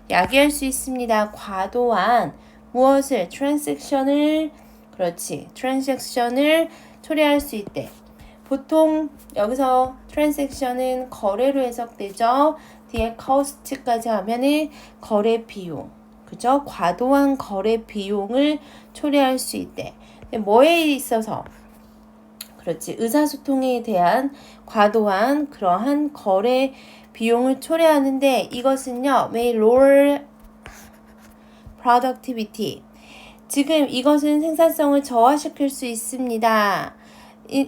야기할 수 있습니다. 과도한 무엇을? transaction을 초래할 수 있대. 보통 여기서 transaction은 거래로 해석되죠. 뒤에 cost까지 하면은 거래 비용. 그죠? 과도한 거래 비용을 초래할 수 있대. 뭐에 있어서? 그렇지. 의사소통에 대한 과도한 그러한 거래 비용을 초래하는데 이것은요. may lower productivity. 지금 이것은 생산성을 저하시킬 수 있습니다.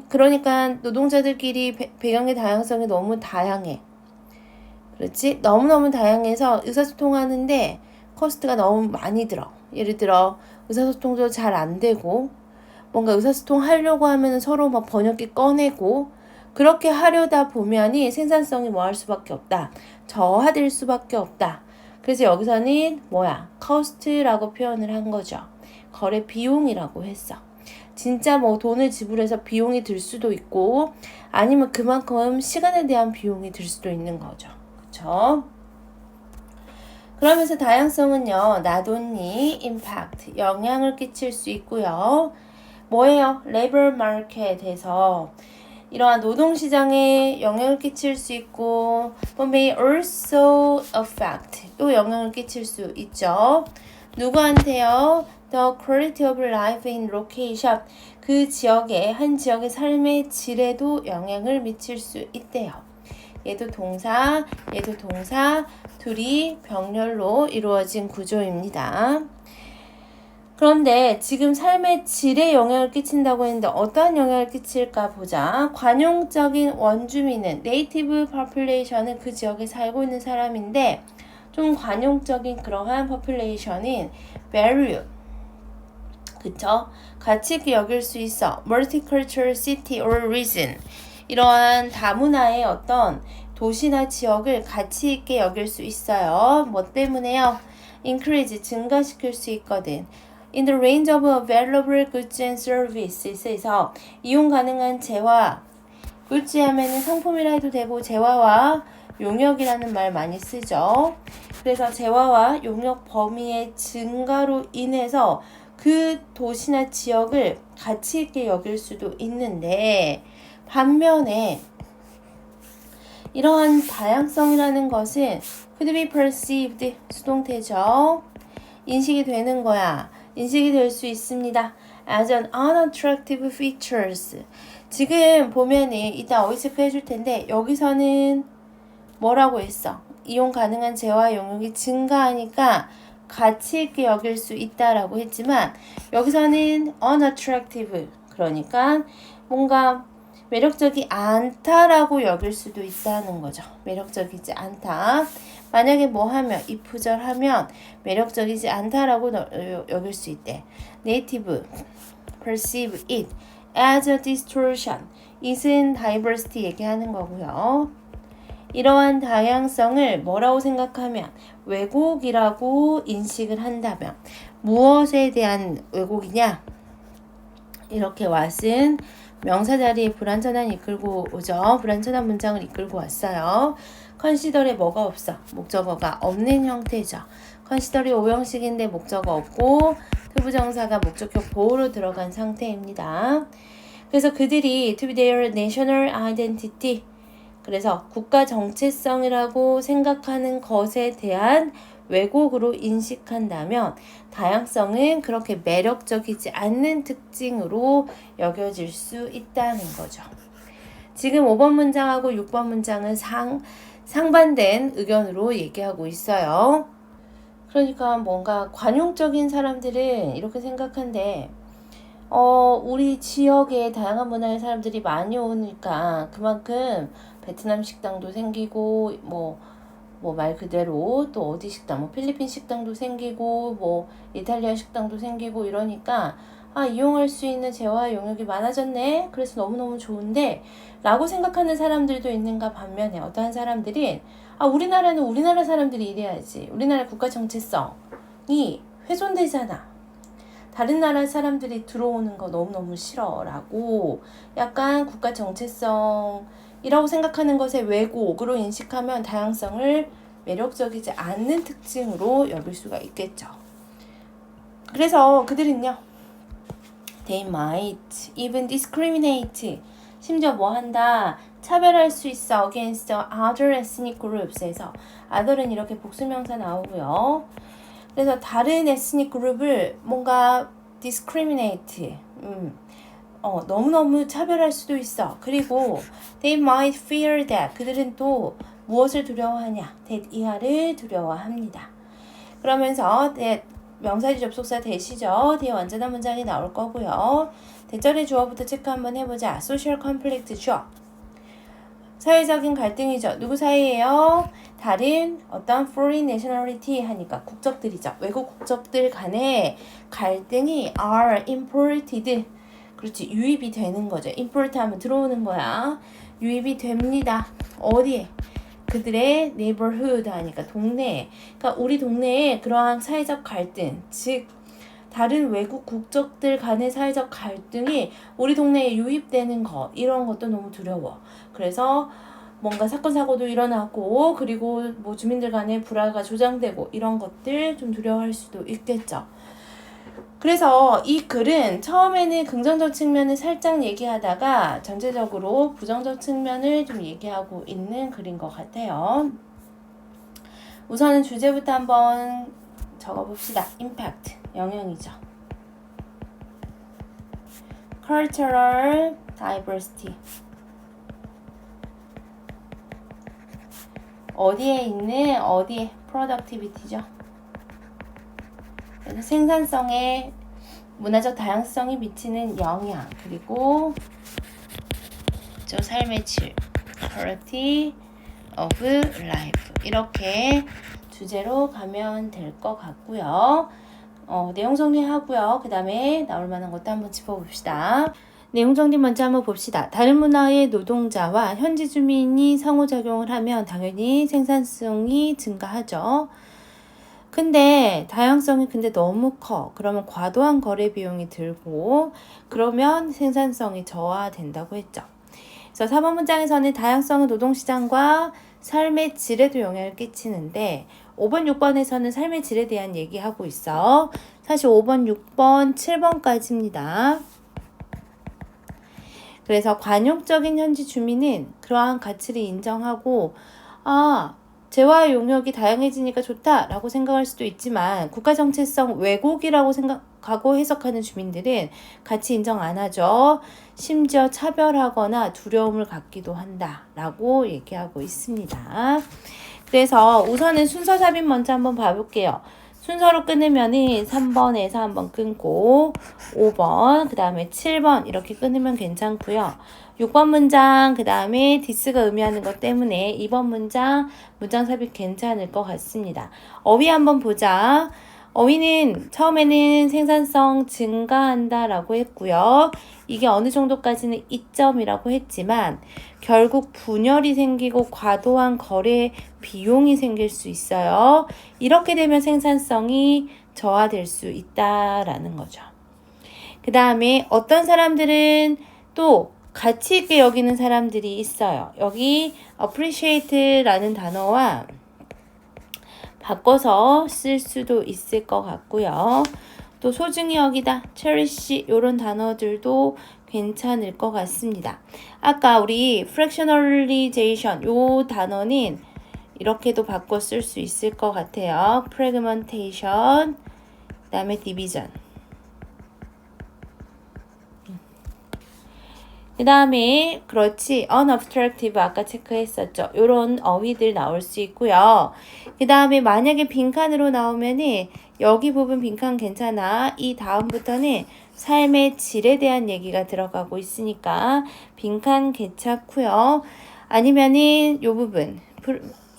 그러니까 노동자들끼리 배경의 다양성이 너무 다양해. 그렇지? 너무너무 다양해서 의사소통하는데 코스트가 너무 많이 들어. 예를 들어 의사소통도 잘 안 되고 뭔가 의사소통 하려고 하면 서로 막 번역기 꺼내고 그렇게 하려다 보면이 생산성이 뭐 할 수밖에 없다. 저하될 수밖에 없다. 그래서 여기서는 뭐야? cost라고 표현을 한 거죠. 거래 비용이라고 했어. 진짜 뭐 돈을 지불해서 비용이 들 수도 있고 아니면 그만큼 시간에 대한 비용이 들 수도 있는 거죠. 그쵸? 그러면서 다양성은요. not only impact, 영향을 끼칠 수 있고요. 뭐예요? labor market에서 이러한 노동시장에 영향을 끼칠 수 있고 but may also affect, 또 영향을 끼칠 수 있죠. 누구한테요? The quality of life in location, 그 지역의 한 지역의 삶의 질에도 영향을 미칠 수 있대요. 얘도 동사, 얘도 동사, 둘이 병렬로 이루어진 구조입니다. 그런데 지금 삶의 질에 영향을 끼친다고 했는데 어떠한 영향을 끼칠까 보자. 관용적인 원주민은 네이티브 퍼플레이션은 그 지역에 살고 있는 사람인데 좀 관용적인 그러한 퍼플레이션인 value, 그쵸? 가치 있게 여길 수 있어. multicultural city or region, 이러한 다문화의 어떤 도시나 지역을 가치 있게 여길 수 있어요. 뭐 때문에요? increase, 증가시킬 수 있거든. in the range of available goods and services에서 이용 가능한 재화, goods 하면은 상품이라 해도 되고 재화와 용역이라는 말 많이 쓰죠. 그래서 재화와 용역 범위의 증가로 인해서 그 도시나 지역을 가치 있게 여길 수도 있는데 반면에 이러한 다양성이라는 것은 could be perceived, 수동태죠. 인식이 되는 거야. 인식이 될 수 있습니다. as an unattractive features, 지금 보면은 이따 어휘체크 해줄 텐데 여기서는 뭐라고 했어? 이용 가능한 재화 용역이 증가하니까 가치 있게 여길 수 있다라고 했지만 여기서는 unattractive 그러니까 뭔가 매력적이 않다라고 여길 수도 있다는 거죠. 매력적이지 않다. 만약에 뭐 하면 if절 하면 매력적이지 않다라고 여길 수 있대. native perceive it as a distortion. it은 diversity 얘기하는 거고요. 이러한 다양성을 뭐라고 생각하면 왜곡이라고 인식을 한다면 무엇에 대한 왜곡이냐? 이렇게 왓은 명사 자리에 불완전한 이끌고 오죠. 불완전한 문장을 이끌고 왔어요. 컨시더에 뭐가 없어? 목적어가 없는 형태죠. 컨시더이 5형식인데 목적어 없고 투부정사가 목적격 보호로 들어간 상태입니다. 그래서 그들이 to be their national identity 그래서 국가 정체성이라고 생각하는 것에 대한 왜곡으로 인식한다면 다양성은 그렇게 매력적이지 않는 특징으로 여겨질 수 있다는 거죠. 지금 5번 문장하고 6번 문장은 상반된 의견으로 얘기하고 있어요. 그러니까 뭔가 관용적인 사람들은 이렇게 생각한대. 우리 지역에 다양한 문화의 사람들이 많이 오니까 그만큼 베트남 식당도 생기고 뭐 말 그대로 또 어디 식당 뭐 필리핀 식당도 생기고 뭐 이탈리아 식당도 생기고 이러니까 이용할 수 있는 재화 용역이 많아졌네. 그래서 너무너무 좋은데 라고 생각하는 사람들도 있는가 반면에 어떠한 사람들이 우리나라는 우리나라 사람들이 이래야지. 우리나라 국가 정체성이 훼손되잖아. 다른 나라 사람들이 들어오는 거 너무너무 싫어라고 약간 국가 정체성이라고 생각하는 것의 왜곡으로 인식하면 다양성을 매력적이지 않는 특징으로 여길 수가 있겠죠. 그래서 그들은요. They might even discriminate. 심지어 뭐 한다? 차별할 수 있어. against other ethnic groups에서 other은 이렇게 복수명사 나오고요. 그래서 다른 에스닉 그룹을 뭔가 discriminate 너무너무 차별할 수도 있어. 그리고 they might fear that 그들은 또 무엇을 두려워하냐? that 이하를 두려워합니다. 그러면서 that 명사지 접속사 대시죠. 뒤에 완전한 문장이 나올 거고요. 대절의 주어부터 체크 한번 해보자. social conflict죠. 사회적인 갈등이죠. 누구 사이에요? 다른 어떤 foreign nationality 하니까 국적들이죠. 외국 국적들 간의 갈등이 are imported. 그렇지. 유입이 되는 거죠. import 하면 들어오는 거야. 유입이 됩니다. 어디에? 그들의 neighborhood 하니까 동네. 그러니까 우리 동네에 그러한 사회적 갈등, 즉 다른 외국 국적들 간의 사회적 갈등이 우리 동네에 유입되는 거 이런 것도 너무 두려워. 그래서 뭔가 사건 사고도 일어나고 그리고 뭐 주민들 간의 불화가 조장되고 이런 것들 좀 두려워할 수도 있겠죠. 그래서 이 글은 처음에는 긍정적 측면을 살짝 얘기하다가 전체적으로 부정적 측면을 좀 얘기하고 있는 글인 것 같아요. 우선은 주제부터 한번 적어봅시다. impact, 영향이죠. cultural diversity. 어디에 있는 어디에 productivity죠. 그래서 생산성에 문화적 다양성이 미치는 영향 그리고 저 삶의 질 quality of life 이렇게 주제로 가면 될 것 같고요. 내용 정리하고요. 그 다음에 나올 만한 것도 한번 짚어봅시다. 내용 정리 먼저 한번 봅시다. 다른 문화의 노동자와 현지 주민이 상호작용을 하면 당연히 생산성이 증가하죠. 근데 다양성이 너무 커. 그러면 과도한 거래 비용이 들고 그러면 생산성이 저하된다고 했죠. 그래서 4번 문장에서는 다양성은 노동시장과 삶의 질에도 영향을 끼치는데 5번, 6번에서는 삶의 질에 대한 얘기하고 있어. 사실 5번, 6번, 7번까지입니다. 그래서 관용적인 현지 주민은 그러한 가치를 인정하고 재화 용역이 다양해지니까 좋다라고 생각할 수도 있지만 국가 정체성 왜곡이라고 생각하고 해석하는 주민들은 같이 인정 안 하죠. 심지어 차별하거나 두려움을 갖기도 한다라고 얘기하고 있습니다. 그래서 우선은 순서 삽입 먼저 한번 봐볼게요. 순서로 끊으면은 3번에서 한번 끊고 5번, 그 다음에 7번 이렇게 끊으면 괜찮고요. 6번 문장, 그 다음에 디스가 의미하는 것 때문에 2번 문장 삽입 괜찮을 것 같습니다. 어휘 한번 보자. 어휘는 처음에는 생산성 증가한다라고 했고요. 이게 어느 정도까지는 이점이라고 했지만 결국 분열이 생기고 과도한 거래 비용이 생길 수 있어요. 이렇게 되면 생산성이 저하될 수 있다라는 거죠. 그 다음에 어떤 사람들은 또 가치 있게 여기는 사람들이 있어요. 여기 appreciate라는 단어와 바꿔서 쓸 수도 있을 것 같고요. 또 소중히 여기다, cherish 이런 단어들도 괜찮을 것 같습니다. 아까 우리 fractionalization 요 단어는 이렇게도 바꿔 쓸 수 있을 것 같아요. fragmentation, 그 다음에 division. 그 다음에 그렇지 unobstructive 아까 체크했었죠. 요런 어휘들 나올 수 있고요. 그 다음에 만약에 빈칸으로 나오면은 여기 부분 빈칸 괜찮아. 이 다음부터는 삶의 질에 대한 얘기가 들어가고 있으니까 빈칸 괜찮고요. 아니면은 요 부분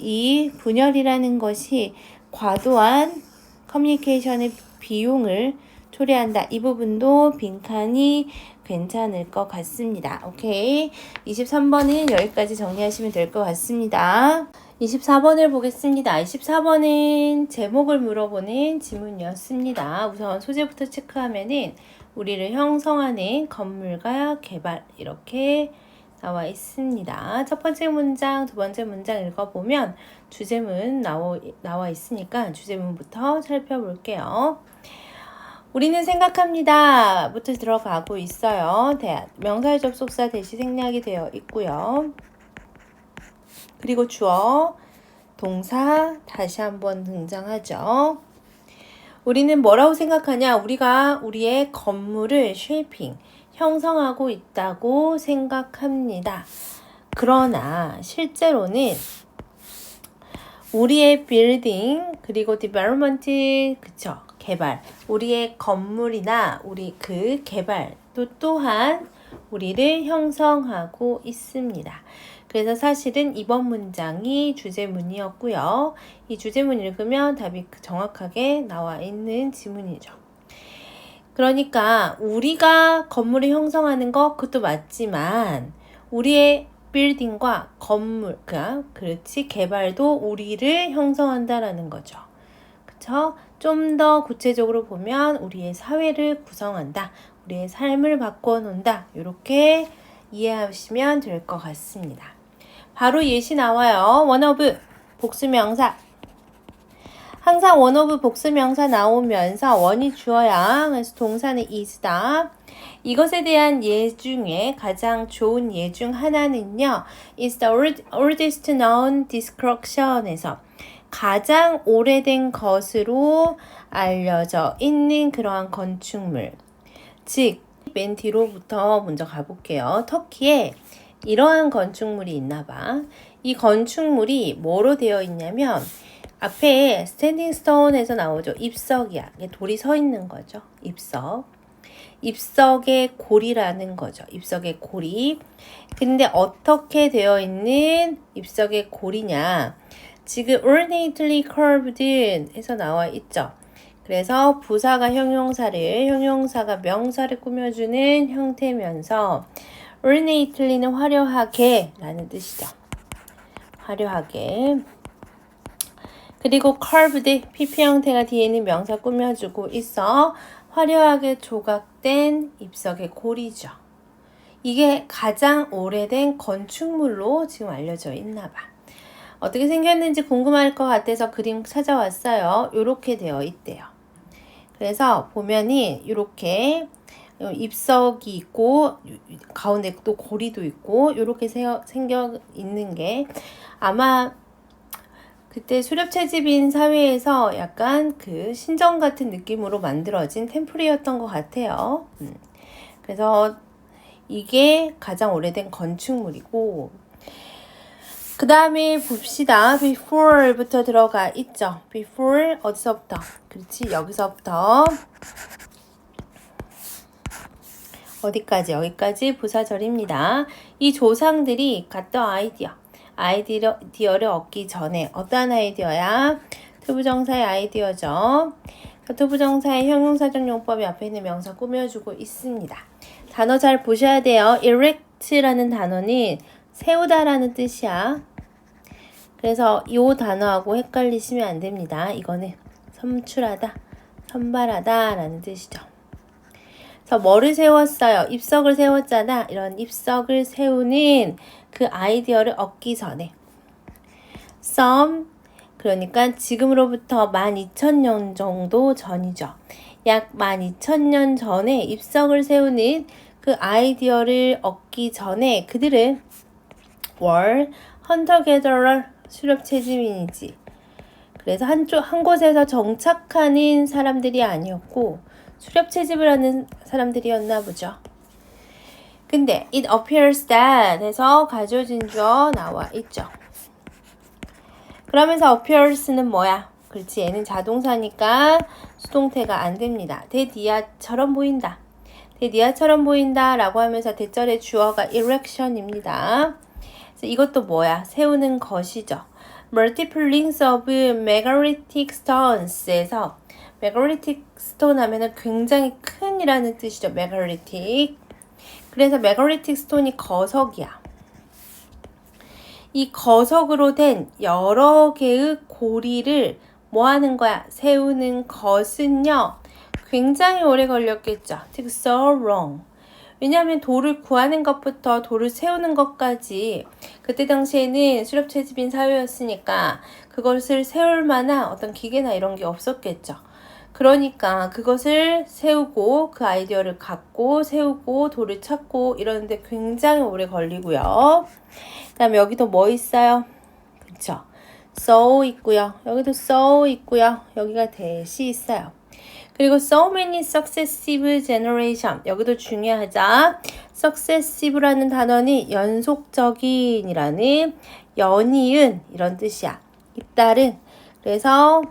이 분열이라는 것이 과도한 커뮤니케이션의 비용을 초래한다. 이 부분도 빈칸이 괜찮을 것 같습니다. 오케이. 23번은 여기까지 정리하시면 될 것 같습니다. 24번을 보겠습니다. 24번은 제목을 물어보는 지문이었습니다. 우선 소재부터 체크하면은 우리를 형성하는 건물과 개발 이렇게 나와 있습니다. 첫 번째 문장, 두 번째 문장 읽어보면 주제문 나와 있으니까 주제문부터 살펴볼게요. 우리는 생각합니다. 부터 들어가고 있어요. 명사의 접속사 대시 생략이 되어 있고요. 그리고 주어, 동사 다시 한번 등장하죠. 우리는 뭐라고 생각하냐? 우리가 우리의 건물을 쉐이핑, 형성하고 있다고 생각합니다. 그러나 실제로는 우리의 빌딩 그리고 디벨롭먼트 그쵸? 개발, 우리의 건물이나 우리 그 개발도 또한 우리를 형성하고 있습니다. 그래서 사실은 이번 문장이 주제문이었고요. 이 주제문 읽으면 답이 정확하게 나와 있는 지문이죠. 그러니까 우리가 건물을 형성하는 거 그것도 맞지만 우리의 빌딩과 건물, 그렇지 개발도 우리를 형성한다라는 거죠. 그쵸? 좀 더 구체적으로 보면 우리의 사회를 구성한다. 우리의 삶을 바꿔놓는다. 이렇게 이해하시면 될 것 같습니다. 바로 예시 나와요. one of 복수명사. 항상 one of 복수명사 나오면서 원이 주어야. 그래서 동사는 is다. 이것에 대한 예 중에 가장 좋은 예 중 하나는요. is the oldest known description에서 가장 오래된 것으로 알려져 있는 그러한 건축물. 즉, 맨 뒤로부터 먼저 가볼게요. 터키에 이러한 건축물이 있나 봐. 이 건축물이 뭐로 되어 있냐면 앞에 스탠딩 스톤에서 나오죠. 입석이야. 돌이 서 있는 거죠. 입석. 입석의 고리라는 거죠. 입석의 고리. 근데 어떻게 되어 있는 입석의 고리냐? 지금 ornately curved 해서 나와 있죠. 그래서 부사가 형용사가 명사를 꾸며주는 형태면서 ornately는 화려하게 라는 뜻이죠. 화려하게. 그리고 curved, PP 형태가 뒤에 있는 명사 꾸며주고 있어 화려하게 조각된 입석의 고리죠. 이게 가장 오래된 건축물로 지금 알려져 있나 봐. 어떻게 생겼는지 궁금할 것 같아서 그림 찾아왔어요. 이렇게 되어 있대요. 그래서 보면이 이렇게 입석이 있고 가운데 또 고리도 있고 이렇게 생겨 있는 게 아마 그때 수렵채집인 사회에서 약간 그 신전 같은 느낌으로 만들어진 템플이었던 것 같아요. 그래서 이게 가장 오래된 건축물이고, 그 다음에 봅시다. before부터 들어가 있죠. before 어디서부터? 그렇지, 여기서부터 어디까지? 여기까지 부사절입니다. 이 조상들이 갖던 아이디어를 얻기 전에 어떠한 아이디어야? 투부정사의 아이디어죠. 투부정사의 형용사적용법이 앞에 있는 명사 꾸며주고 있습니다. 단어 잘 보셔야 돼요. erect라는 단어는 세우다라는 뜻이야. 그래서 이 단어하고 헷갈리시면 안 됩니다. 이거는 선출하다, 선발하다 라는 뜻이죠. 그래서 뭐를 세웠어요? 입석을 세웠잖아. 이런 입석을 세우는 그 아이디어를 얻기 전에 some, 그러니까 지금으로부터 12,000년 정도 전이죠. 약 12,000년 전에 입석을 세우는 그 아이디어를 얻기 전에 그들은 were hunter-gatherer, 수렵채집인이지. 그래서 한 곳에서 정착하는 사람들이 아니었고 수렵채집을 하는 사람들이었나 보죠. 근데 it appears that 해서 가져진 주어 나와 있죠. 그러면서 appears는 뭐야? 그렇지, 얘는 자동사니까 수동태가 안 됩니다. 대디아처럼 보인다. 대디아처럼 보인다 라고 하면서 대절의 주어가 erection입니다. 그래서 이것도 뭐야? 세우는 것이죠. multiplings of megalithic stones에서 megalithic stone 하면은 굉장히 큰이라는 뜻이죠. megalithic. 그래서 megalithic stone이 거석이야. 이 거석으로 된 여러 개의 고리를 뭐 하는 거야? 세우는 것은요, 굉장히 오래 걸렸겠죠. It took so long. 왜냐하면 돌을 구하는 것부터 돌을 세우는 것까지 그때 당시에는 수렵채집인 사회였으니까 그것을 세울 만한 어떤 기계나 이런 게 없었겠죠. 그러니까 그것을 세우고 그 아이디어를 갖고 세우고 돌을 찾고 이러는데 굉장히 오래 걸리고요. 그 다음에 여기도 뭐 있어요? 그쵸? so 있고요. 여기도 so 있고요. 여기가 대시 있어요. 그리고 so many successive generation, 여기도 중요하죠. successive라는 단어는 연속적인이라는 연이은 이런 뜻이야. 잇따른. 그래서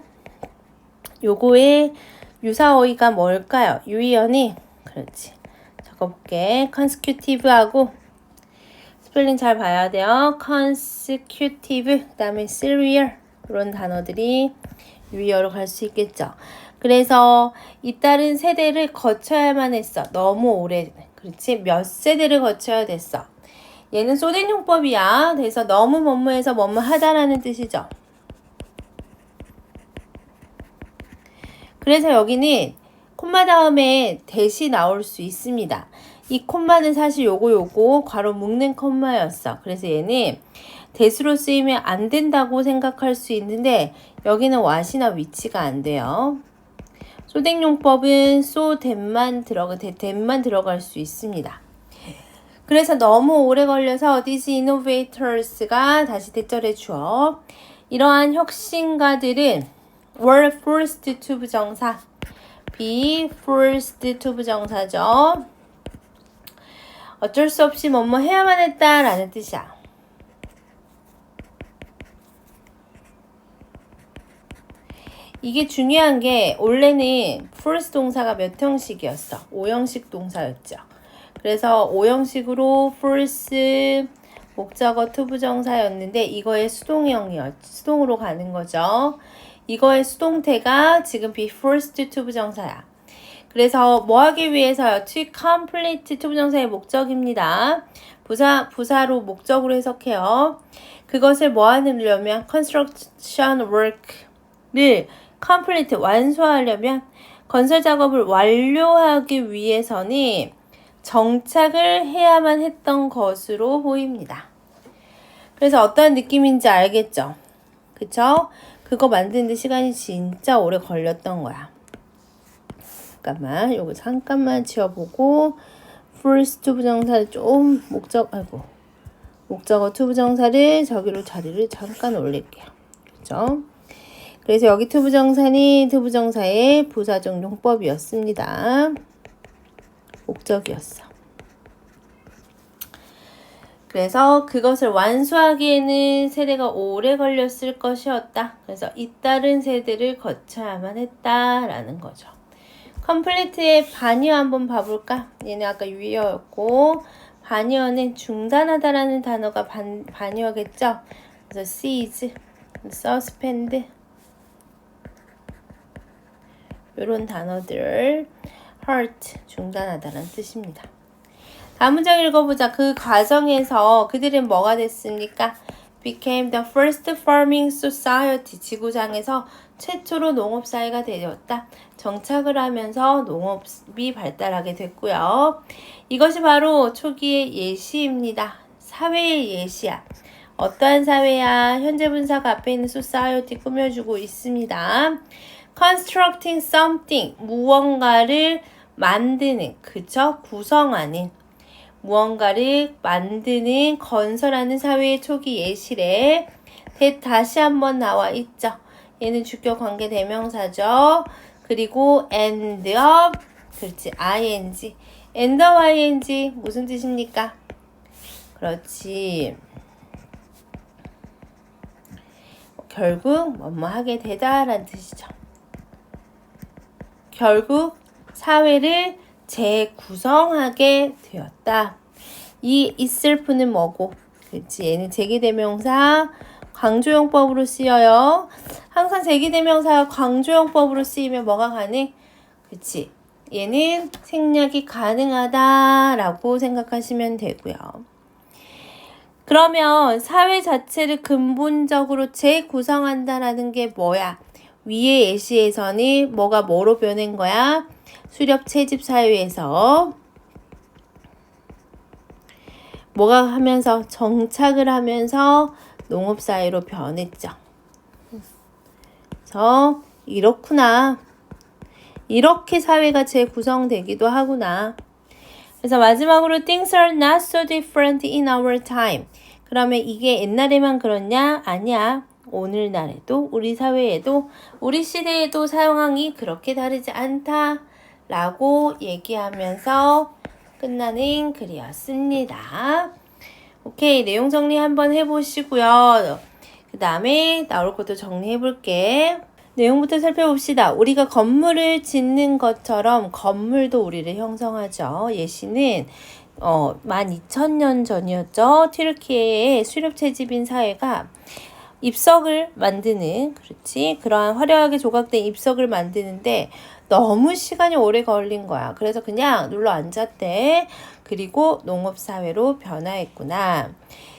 요거의 유사어휘가 뭘까요? 유의어니, 그렇지, 적어볼게. consecutive하고 스펠링 잘 봐야 돼요. consecutive, 그 다음에 serial, 이런 단어들이 유의어로 갈 수 있겠죠. 그래서 잇따른 세대를 거쳐야만 했어. 너무 오래, 그렇지? 몇 세대를 거쳐야 됐어. 얘는 쏘된 용법이야. 그래서 너무 뭐뭐해서 뭐뭐 하다라는 뜻이죠. 그래서 여기는 콤마 다음에 대시 나올 수 있습니다. 이 콤마는 사실 요거 괄호 묶는 콤마였어. 그래서 얘는 대수로 쓰이면 안 된다고 생각할 수 있는데 여기는 what이나 which가 안 돼요. 소댕용법은 대만 들어갈 수 있습니다. 그래서 너무 오래 걸려서 these innovators가 다시 대절해 주어. 이러한 혁신가들은 were forced to 부정사, be forced to 부정사죠. 어쩔 수 없이 뭐뭐 해야만 했다라는 뜻이야. 이게 중요한 게 원래는 force 동사가 몇 형식이었어? 5형식 동사였죠. 그래서 5형식으로 force 목적어 투부정사였는데 이거의 수동으로 가는 거죠. 이거의 수동태가 지금 be forced to 부정사야. 그래서 뭐 하기 위해서요? to complete 투부정사의 목적입니다. 부사로 목적으로 해석해요. 그것을 뭐 하려면 construction work를 complete 완수하려면 건설 작업을 완료하기 위해서는 정착을 해야만 했던 것으로 보입니다. 그래서 어떤 느낌인지 알겠죠? 그쵸? 그거 만드는데 시간이 진짜 오래 걸렸던 거야. 잠깐만, 요거 잠깐만 지워보고 first 부정사를 좀 목적어 투부정사를 저기로 자리를 잠깐 올릴게요. 되겠죠. 그래서 여기 투부정사는 투부정사의 부사적 용법이었습니다. 목적이었어. 그래서 그것을 완수하기에는 세대가 오래 걸렸을 것이었다. 그래서 잇따른 세대를 거쳐야만 했다라는 거죠. 컴플리트의 반의어 한번 봐볼까? 얘는 아까 유의어였고 반의어는 중단하다라는 단어가 반의어겠죠? 그래서 cease, suspend 이런 단어들 hurt, 중단하다라는 뜻입니다. 다음 문장 읽어보자. 그 과정에서 그들은 뭐가 됐습니까? became the first farming society. 지구상에서 최초로 농업사회가 되었다. 정착을 하면서 농업이 발달하게 됐고요. 이것이 바로 초기의 예시입니다. 사회의 예시야. 어떠한 사회야? 현재 분사가 앞에 있는 society 꾸며주고 있습니다. constructing something. 무언가를 만드는, 그쵸? 구성하는. 무언가를 만드는, 건설하는 사회의 초기 예시래. 다시 한번 나와 있죠. 얘는 주격 관계 대명사죠. 그리고 end up, 그렇지, ing. end up ing 무슨 뜻입니까? 그렇지. 결국 뭐뭐 하게 되다 라는 뜻이죠. 결국 사회를 재구성하게 되었다. 이 itself는 뭐고? 그렇지. 얘는 제기대명사 강조용법으로 쓰여요. 항상 제기대명사가 강조용법으로 쓰이면 뭐가 가능? 그렇지. 얘는 생략이 가능하다라고 생각하시면 되고요. 그러면 사회 자체를 근본적으로 재구성한다라는 게 뭐야? 위의 예시에서는 뭐가 뭐로 변한 거야? 수렵 채집 사회에서 뭐가 하면서 정착을 하면서 농업사회로 변했죠. 그래서 이렇구나. 이렇게 사회가 재구성되기도 하구나. 그래서 마지막으로 things are not so different in our time. 그러면 이게 옛날에만 그렇냐? 아니야. 오늘날에도 우리 사회에도 우리 시대에도 상황이 그렇게 다르지 않다. 라고 얘기하면서 끝나는 글이었습니다. 오케이, 내용 정리 한번 해보시고요. 그 다음에 나올 것도 정리해 볼게. 내용부터 살펴봅시다. 우리가 건물을 짓는 것처럼 건물도 우리를 형성하죠. 예시는 12,000년 전이었죠. 튀르키예의 수렵채집인 사회가 입석을 만드는, 그렇지, 그러한 화려하게 조각된 입석을 만드는데 너무 시간이 오래 걸린 거야. 그래서 그냥 눌러 앉았대. 그리고 농업사회로 변화했구나.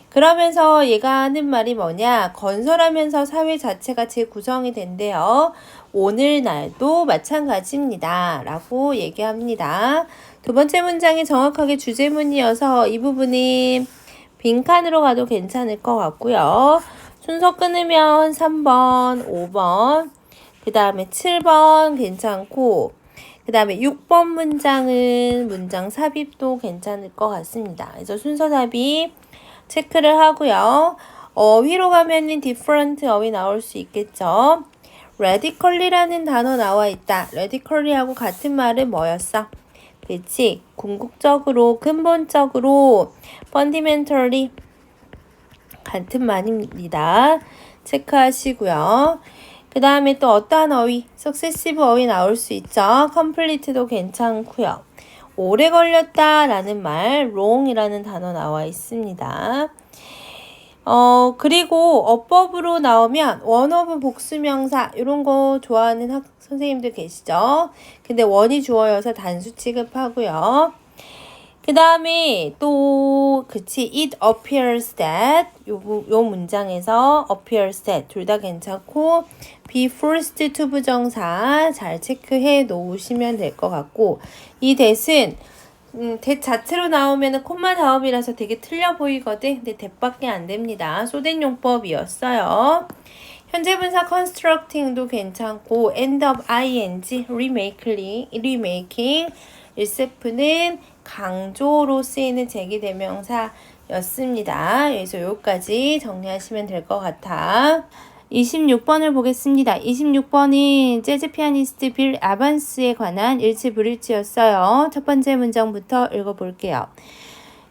그러면서 얘가 하는 말이 뭐냐? 건설하면서 사회 자체가 재구성이 된대요. 오늘날도 마찬가지입니다. 라고 얘기합니다. 두 번째 문장이 정확하게 주제문이어서 이 부분은 빈칸으로 가도 괜찮을 것 같고요. 순서 끊으면 3번, 5번, 그 다음에 7번 괜찮고, 그 다음에 6번 문장은 문장 삽입도 괜찮을 것 같습니다. 그래서 순서 삽입 체크를 하고요. 어휘로 가면은 different 어휘 나올 수 있겠죠. radically라는 단어 나와 있다. radically하고 같은 말은 뭐였어? 그치? 궁극적으로, 근본적으로, fundamentally 같은 말입니다. 체크하시고요. 그 다음에 또 어떠한 어휘, successive 어휘 나올 수 있죠. complete도 괜찮고요. 오래 걸렸다 라는 말, long이라는 단어 나와 있습니다. 그리고 어법으로 나오면 원어브 복수명사 이런 거 좋아하는 선생님들 계시죠? 근데 원이 주어여서 단수 취급하고요. 그 다음에 또 그치, it appears that 요 문장에서 appears that 둘 다 괜찮고 be forced to 부정사 잘 체크해 놓으시면 될 것 같고, 이 that은 that 자체로 나오면은 콤마 다음이라서 되게 틀려 보이거든. 근데 that밖에 안 됩니다. 소된 용법이었어요. 현재 분사 constructing도 괜찮고 end up ing, remaking, 일세프는 강조로 쓰이는 제기대명사였습니다. 그래서 여기까지 정리하시면 될 것 같아. 26번을 보겠습니다. 26번은 재즈 피아니스트 빌 에반스에 관한 일치 브릿지였어요. 첫 번째 문장부터 읽어볼게요.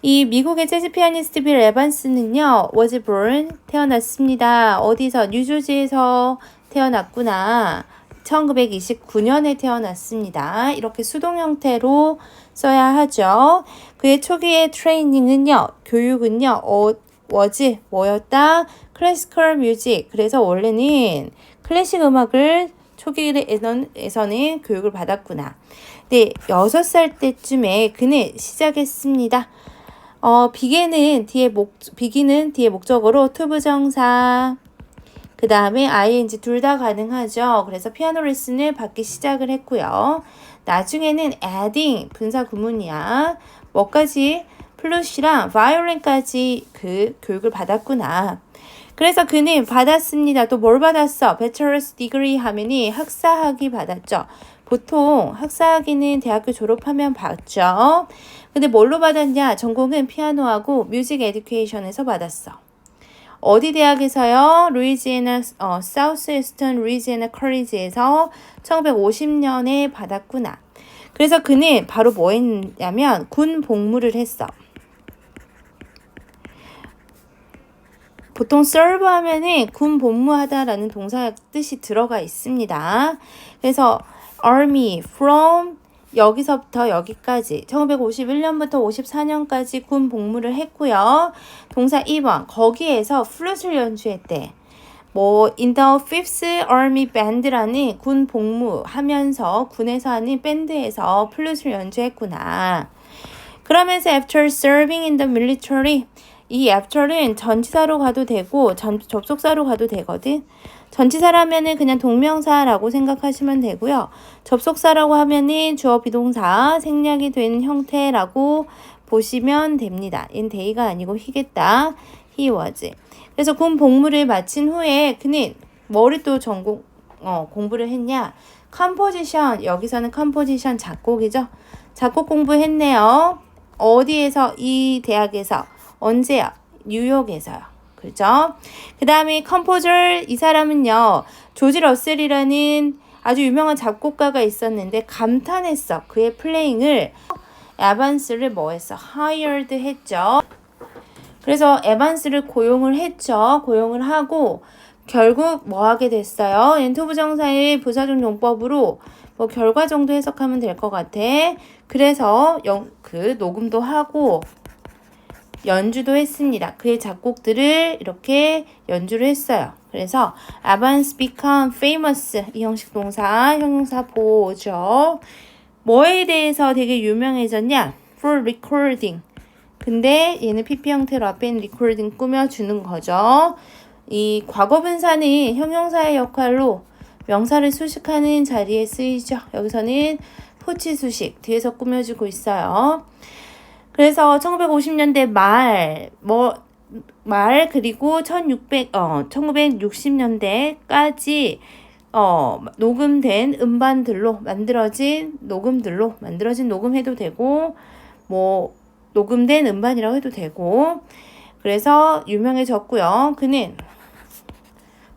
이 미국의 재즈 피아니스트 빌 에반스는요, was born, 태어났습니다. 어디서? 뉴저지에서 태어났구나. 1929년에 태어났습니다. 이렇게 수동 형태로 써야 하죠. 그의 초기의 트레이닝은요, 교육은요, was, 뭐였다? 클래시컬 뮤직. 그래서 원래는 클래식 음악을 초기에서는 교육을 받았구나. 네, 6살 때쯤에 그는 시작했습니다. 비기는 뒤에 목적어로 to 부정사, 그 다음에 ing 둘 다 가능하죠. 그래서 피아노 레슨을 받기 시작을 했고요. 나중에는 adding 분사 구문이야. 뭐까지? 플룻이랑 바이올린까지 그 교육을 받았구나. 그래서 그는 받았습니다. 또 뭘 받았어? Bachelor's degree 하면이 학사학위 받았죠. 보통 학사학위는 대학교 졸업하면 받죠. 근데 뭘로 받았냐? 전공은 피아노하고 뮤직 에듀케이션에서 받았어. 어디 대학에서요? 루이지애나, 사우스 웨스턴 루이지애나 컬리지에서 1950년에 받았구나. 그래서 그는 바로 뭐 했냐면 군 복무를 했어. 보통 serve 하면은 군 복무하다라는 동사 뜻이 들어가 있습니다. 그래서 army, from 여기서부터 여기까지 1951년부터 54년까지 군 복무를 했고요. 동사 2번 거기에서 플룻을 연주했대. in the 5th Army Band라는 군 복무하면서 군에서 하는 밴드에서 플룻을 연주했구나. 그러면서 after serving in the military, 이 after는 전치사로 가도 되고 접속사로 가도 되거든. 전치사라면은 그냥 동명사라고 생각하시면 되고요. 접속사라고 하면은 주어 비동사 생략이 된 형태라고 보시면 됩니다. in day가 아니고 he겠다. he was. 그래서 군 복무를 마친 후에 그는 뭐를 또 공부를 했냐? 컴포지션. 여기서는 컴포지션 작곡이죠. 작곡 공부했네요. 어디에서? 이 대학에서. 언제요? 뉴욕에서요. 그렇죠? 그 다음에 컴포저, 이 사람은요, 조지 러셀이라는 아주 유명한 작곡가가 있었는데 감탄했어. 그의 플레잉을. 에반스를 뭐 했어? hired 했죠. 그래서 에반스를 고용을 했죠. 고용을 하고 결국 뭐 하게 됐어요? 엔토 부정사의 부사적 용법으로 뭐 결과 정도 해석하면 될 것 같아. 그래서 녹음도 하고 연주도 했습니다. 그의 작곡들을 이렇게 연주를 했어요. 그래서 Evans become famous, 이 형식 동사, 형용사 보죠. 뭐에 대해서 되게 유명해졌냐? For recording. 근데 얘는 PP 형태로 앞에 있는 recording 꾸며주는 거죠. 이 과거분사는 형용사의 역할로 명사를 수식하는 자리에 쓰이죠. 여기서는 포치 수식 뒤에서 꾸며주고 있어요. 그래서 1950년대 말 그리고 1960년대까지 녹음된 음반들로 만들어진 녹음해도 되고 녹음된 음반이라고 해도 되고 그래서 유명해졌고요. 그는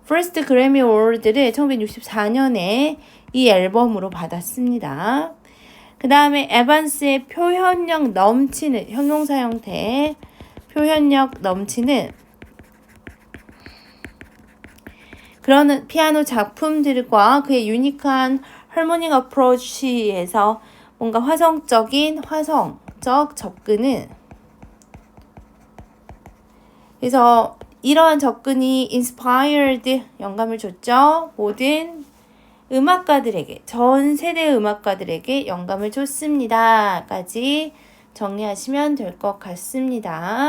First Grammy Award를 1964년에 이 앨범으로 받았습니다. 그 다음에 에반스의 표현력 넘치는 형용사 형태, 표현력 넘치는 그런 피아노 작품들과 그의 유니크한 harmonic approach에서 뭔가 화성적 접근은 그래서 이러한 접근이 inspired 영감을 줬죠. 모든 음악가들에게, 전 세대 음악가들에게 영감을 줬습니다. 까지 정리하시면 될 것 같습니다.